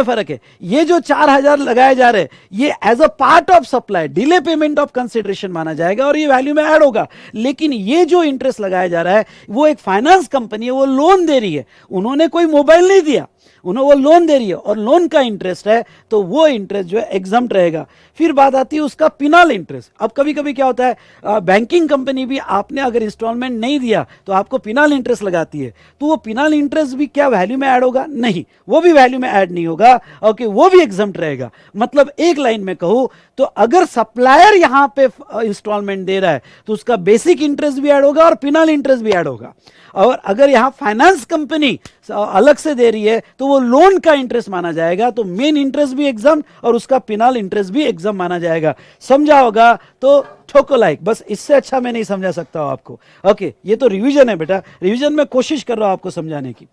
Speaker 1: फर्क है। ये जो 4,000 लगाए जा रहे हैं, ये as a part of supply, delay payment of consideration माना जाएगा और ये वैल्यू में ऐड होगा। लेकिन ये जो इंटरेस्ट लगाया जा रहा है, वो एक फाइनेंस कंपनी है, वो लोन दे रही है, उन्होंने कोई मोबाइल नहीं दिया, उन्हें वो लोन दे रही है और लोन का इंटरेस्ट है, तो वो इंटरेस्ट जो है एग्जम्प्ट रहेगा। फिर बात आती है उसका पेनल इंटरेस्ट। अब कभी कभी क्या होता है, बैंकिंग कंपनी भी आपने अगर इंस्टॉलमेंट नहीं दिया तो आपको पेनल इंटरेस्ट लगाती है, तो वो पेनल इंटरेस्ट भी क्या वैल्यू में ऐड होगा? नहीं, वो भी वैल्यू में ऐड नहीं होगा। ओके, वो भी एग्जम्प्ट रहेगा। मतलब एक लाइन में कहूं तो अगर सप्लायर यहां पे इंस्टॉलमेंट दे रहा है तो उसका बेसिक इंटरेस्ट भी ऐड होगा और पेनल इंटरेस्ट भी ऐड होगा। और अगर यहां फाइनेंस कंपनी अलग से दे रही है तो वो लोन का इंटरेस्ट माना जाएगा, तो मेन इंटरेस्ट भी एग्जाम और उसका पिनाल इंटरेस्ट भी एग्जाम माना जाएगा। समझा होगा तो ठोको लाइक, बस इससे अच्छा मैं नहीं समझा सकता हूं आपको। ओके, ये तो रिवीजन है बेटा, रिवीजन में कोशिश कर रहा हूं आपको समझाने की।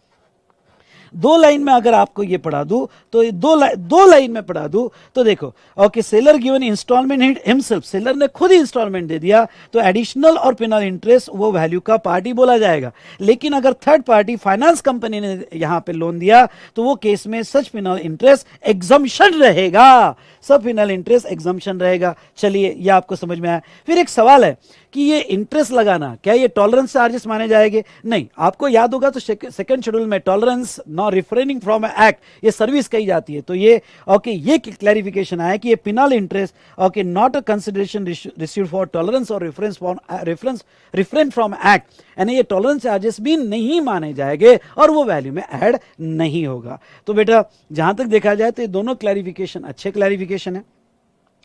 Speaker 1: 2 लाइन में अगर आपको ये पढ़ा दूं तो दो लाइन में पढ़ा दूं तो देखो, okay, seller given instalment himself, seller ने खुद ही इंस्टॉलमेंट दे दिया तो एडिशनल और पिनल इंटरेस्ट वो वैल्यू का पार्टी बोला जाएगा। लेकिन अगर थर्ड पार्टी फाइनेंस कंपनी ने यहां पे लोन दिया तो वो केस में सच पिनल इंटरेस्ट एग्जम्पशन रहेगा, सब पिनल इंटरेस्ट एग्जम्पशन रहेगा। चलिए, ये आपको समझ में आया। फिर एक सवाल है कि ये इंटरेस्ट लगाना क्या ये टॉलरेंस चार्जेस माने जाएंगे? नहीं, आपको याद होगा तो सेकंड शेड्यूल में tolerance not refraining from act ये सर्विस कही जाती है। तो ये ओके, ये क्लैरिफिकेशन आया कि ये penal interest okay not a consideration received for tolerance और रिफ्रेन फ्रॉम एक्ट, यानी ये टॉलरेंस चार्जेस भी नहीं माने जाएंगे और वो वैल्यू में ऐड नहीं होगा। तो बेटा जहां तक देखा जाए तो ये दोनों क्लैरिफिकेशन अच्छे क्लैरिफिकेशन है।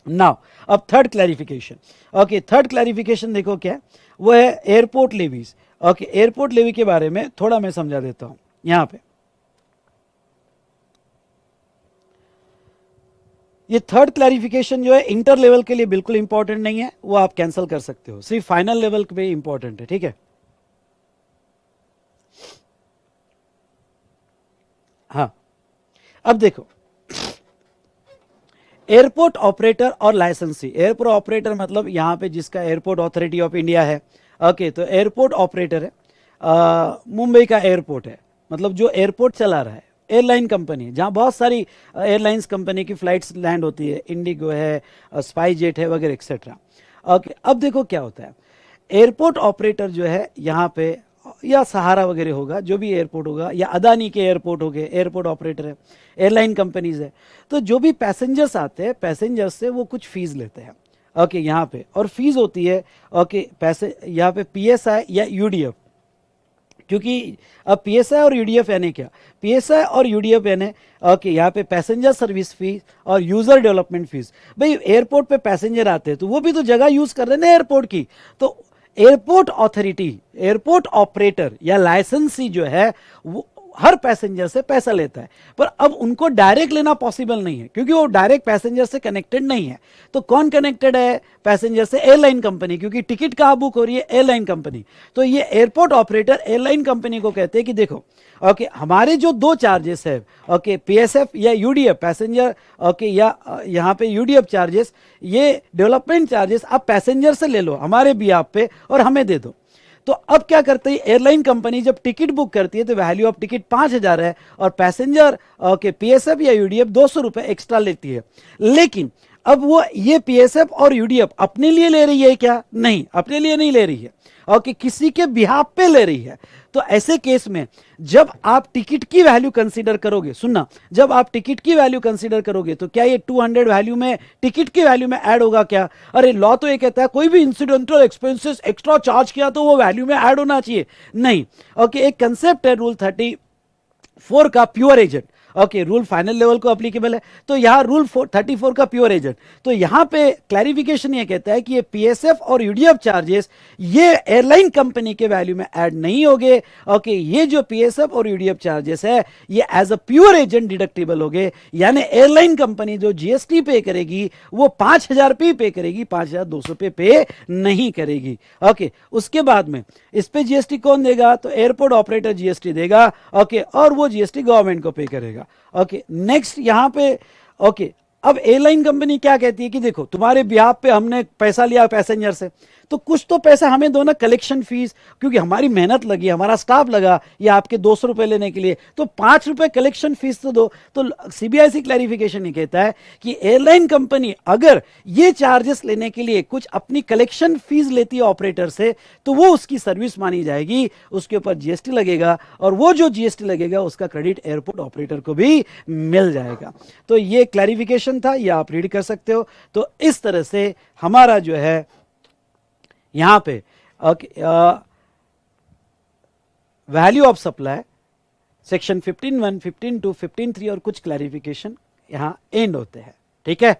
Speaker 1: नाउ अब third clarification, okay, third clarification देखो क्या है, वो है airport levies. Okay, airport levy के बारे में थोड़ा मैं समझा देता हूं। यहां पे ये थर्ड क्लैरिफिकेशन जो है इंटर लेवल के लिए बिल्कुल इंपॉर्टेंट नहीं है, वो आप कैंसिल कर सकते हो, सिर्फ फाइनल लेवल पे इंपॉर्टेंट है, ठीक है। हाँ, अब देखो, एयरपोर्ट ऑपरेटर और लाइसेंसी, एयरपोर्ट ऑपरेटर मतलब यहां पे जिसका एयरपोर्ट अथॉरिटी ऑफ इंडिया है। ओके, तो एयरपोर्ट ऑपरेटर है, मुंबई का एयरपोर्ट है, मतलब जो एयरपोर्ट चला रहा है, एयरलाइन कंपनी है जहां बहुत सारी एयरलाइंस कंपनी की फ्लाइट्स लैंड होती है, इंडिगो है, स्पाइस जेट है वगैरह एक्सेट्रा। ओके, अब देखो क्या होता है, एयरपोर्ट ऑपरेटर जो है यहाँ पे या सहारा वगैरह होगा, जो भी एयरपोर्ट होगा, या अदानी के एयरपोर्ट हो गए, एयरपोर्ट ऑपरेटर है, एयरलाइन कंपनीज है, तो जो भी पैसेंजर्स आते हैं पैसेंजर्स से वो कुछ फीस लेते हैं। ओके, यहाँ पे और फीस होती है ओके पैसे यहाँ पे पीएसआई या यूडीएफ, क्योंकि अब पीएसआई और यूडीएफ यानी क्या, पीएसआई और यूडीएफ यानी ओके यहाँ पे पैसेंजर सर्विस फीस और यूजर डेवलपमेंट फीस। भाई एयरपोर्ट पे पैसेंजर आते हैं तो वो भी तो जगह यूज कर रहे हैं ना एयरपोर्ट की, तो एयरपोर्ट अथॉरिटी, एयरपोर्ट ऑपरेटर या लाइसेंसी जो है वो हर पैसेंजर से पैसा लेता है, पर अब उनको डायरेक्ट लेना पॉसिबल नहीं है क्योंकि वो डायरेक्ट पैसेंजर से कनेक्टेड नहीं है। तो कौन कनेक्टेड है पैसेंजर से? एयरलाइन कंपनी, क्योंकि टिकट कहाँ बुक हो रही है? Airline company. तो ये एयरपोर्ट ऑपरेटर एयरलाइन कंपनी को कहते हैं कि देखो ओके हमारे जो दो चार्जेस है ओके पीएसएफ या यूडीएफ पैसेंजर ओके या यहाँ पे यूडीएफ चार्जेस, ये डेवलपमेंट चार्जेस आप पैसेंजर से ले लो हमारे बिहाफ पे और हमें दे दो। तो अब क्या करते हैं एयरलाइन कंपनी जब टिकट बुक करती है तो वैल्यू ऑफ टिकट 5,000 है और पैसेंजर ओके पीएसएफ या यूडीएफ 200 रुपए एक्स्ट्रा लेती है। लेकिन अब वो ये पीएसएफ और यूडीएफ अपने लिए ले रही है क्या? नहीं, अपने लिए नहीं ले रही है ओके किसी के बिहाफ पे ले रही है। तो ऐसे केस में जब आप टिकट की वैल्यू कंसीडर करोगे, सुनना, जब आप टिकट की वैल्यू कंसीडर करोगे तो क्या ये 200 वैल्यू में टिकट की वैल्यू में ऐड होगा क्या? अरे लॉ तो ये कहता है कोई भी इंसिडेंटल एक्सपेंसेस एक्स्ट्रा चार्ज किया तो वो वैल्यू में ऐड होना चाहिए। नहीं, ओके एक कंसेप्ट है रूल 34 का pure agent. Okay rule final level को अप्लीकेबल है, तो यहां रूल 34 का प्योर एजेंट। तो यहां पे क्लैरिफिकेशन ये कहता है कि ये पीएसएफ और यूडीएफ चार्जेस ये एयरलाइन कंपनी के वैल्यू में ऐड नहीं होंगे। ओके ये जो पीएसएफ और यूडीएफ चार्जेस है ये as a pure agent deductible होंगे, यानी एयरलाइन कंपनी जो जीएसटी पे करेगी वो 5,000 पे करेगी, 5,200 पे नहीं करेगी। ओके उसके बाद में इस पे जीएसटी कौन देगा? तो एयरपोर्ट ऑपरेटर जीएसटी देगा। ओके और वो जीएसटी गवर्नमेंट को पे करेगा। ओके नेक्स्ट यहां पे ओके अब एयरलाइन कंपनी क्या कहती है कि देखो तुम्हारे बिहाफ पे हमने पैसा लिया पैसेंजर से, तो कुछ तो पैसा हमें दो ना, कलेक्शन फीस, क्योंकि हमारी मेहनत लगी, हमारा स्टाफ लगा ये आपके 200 रुपए लेने के लिए, तो 5 रुपए कलेक्शन फीस तो दो। तो सीबीआईसी क्लैरिफिकेशन ये कहता है कि एयरलाइन कंपनी अगर ये चार्जेस लेने के लिए कुछ अपनी कलेक्शन फीस लेती है ऑपरेटर से तो वो उसकी सर्विस मानी जाएगी, उसके ऊपर जीएसटी लगेगा और वो जो जीएसटी लगेगा उसका क्रेडिट एयरपोर्ट ऑपरेटर को भी मिल जाएगा। तो ये क्लैरिफिकेशन था, ये आप रीड कर सकते हो। तो इस तरह से हमारा जो है यहां पे वैल्यू ऑफ सप्लाई सेक्शन 15(1), 15(2), 15(3) और कुछ क्लैरिफिकेशन यहां एंड होते हैं। ठीक है।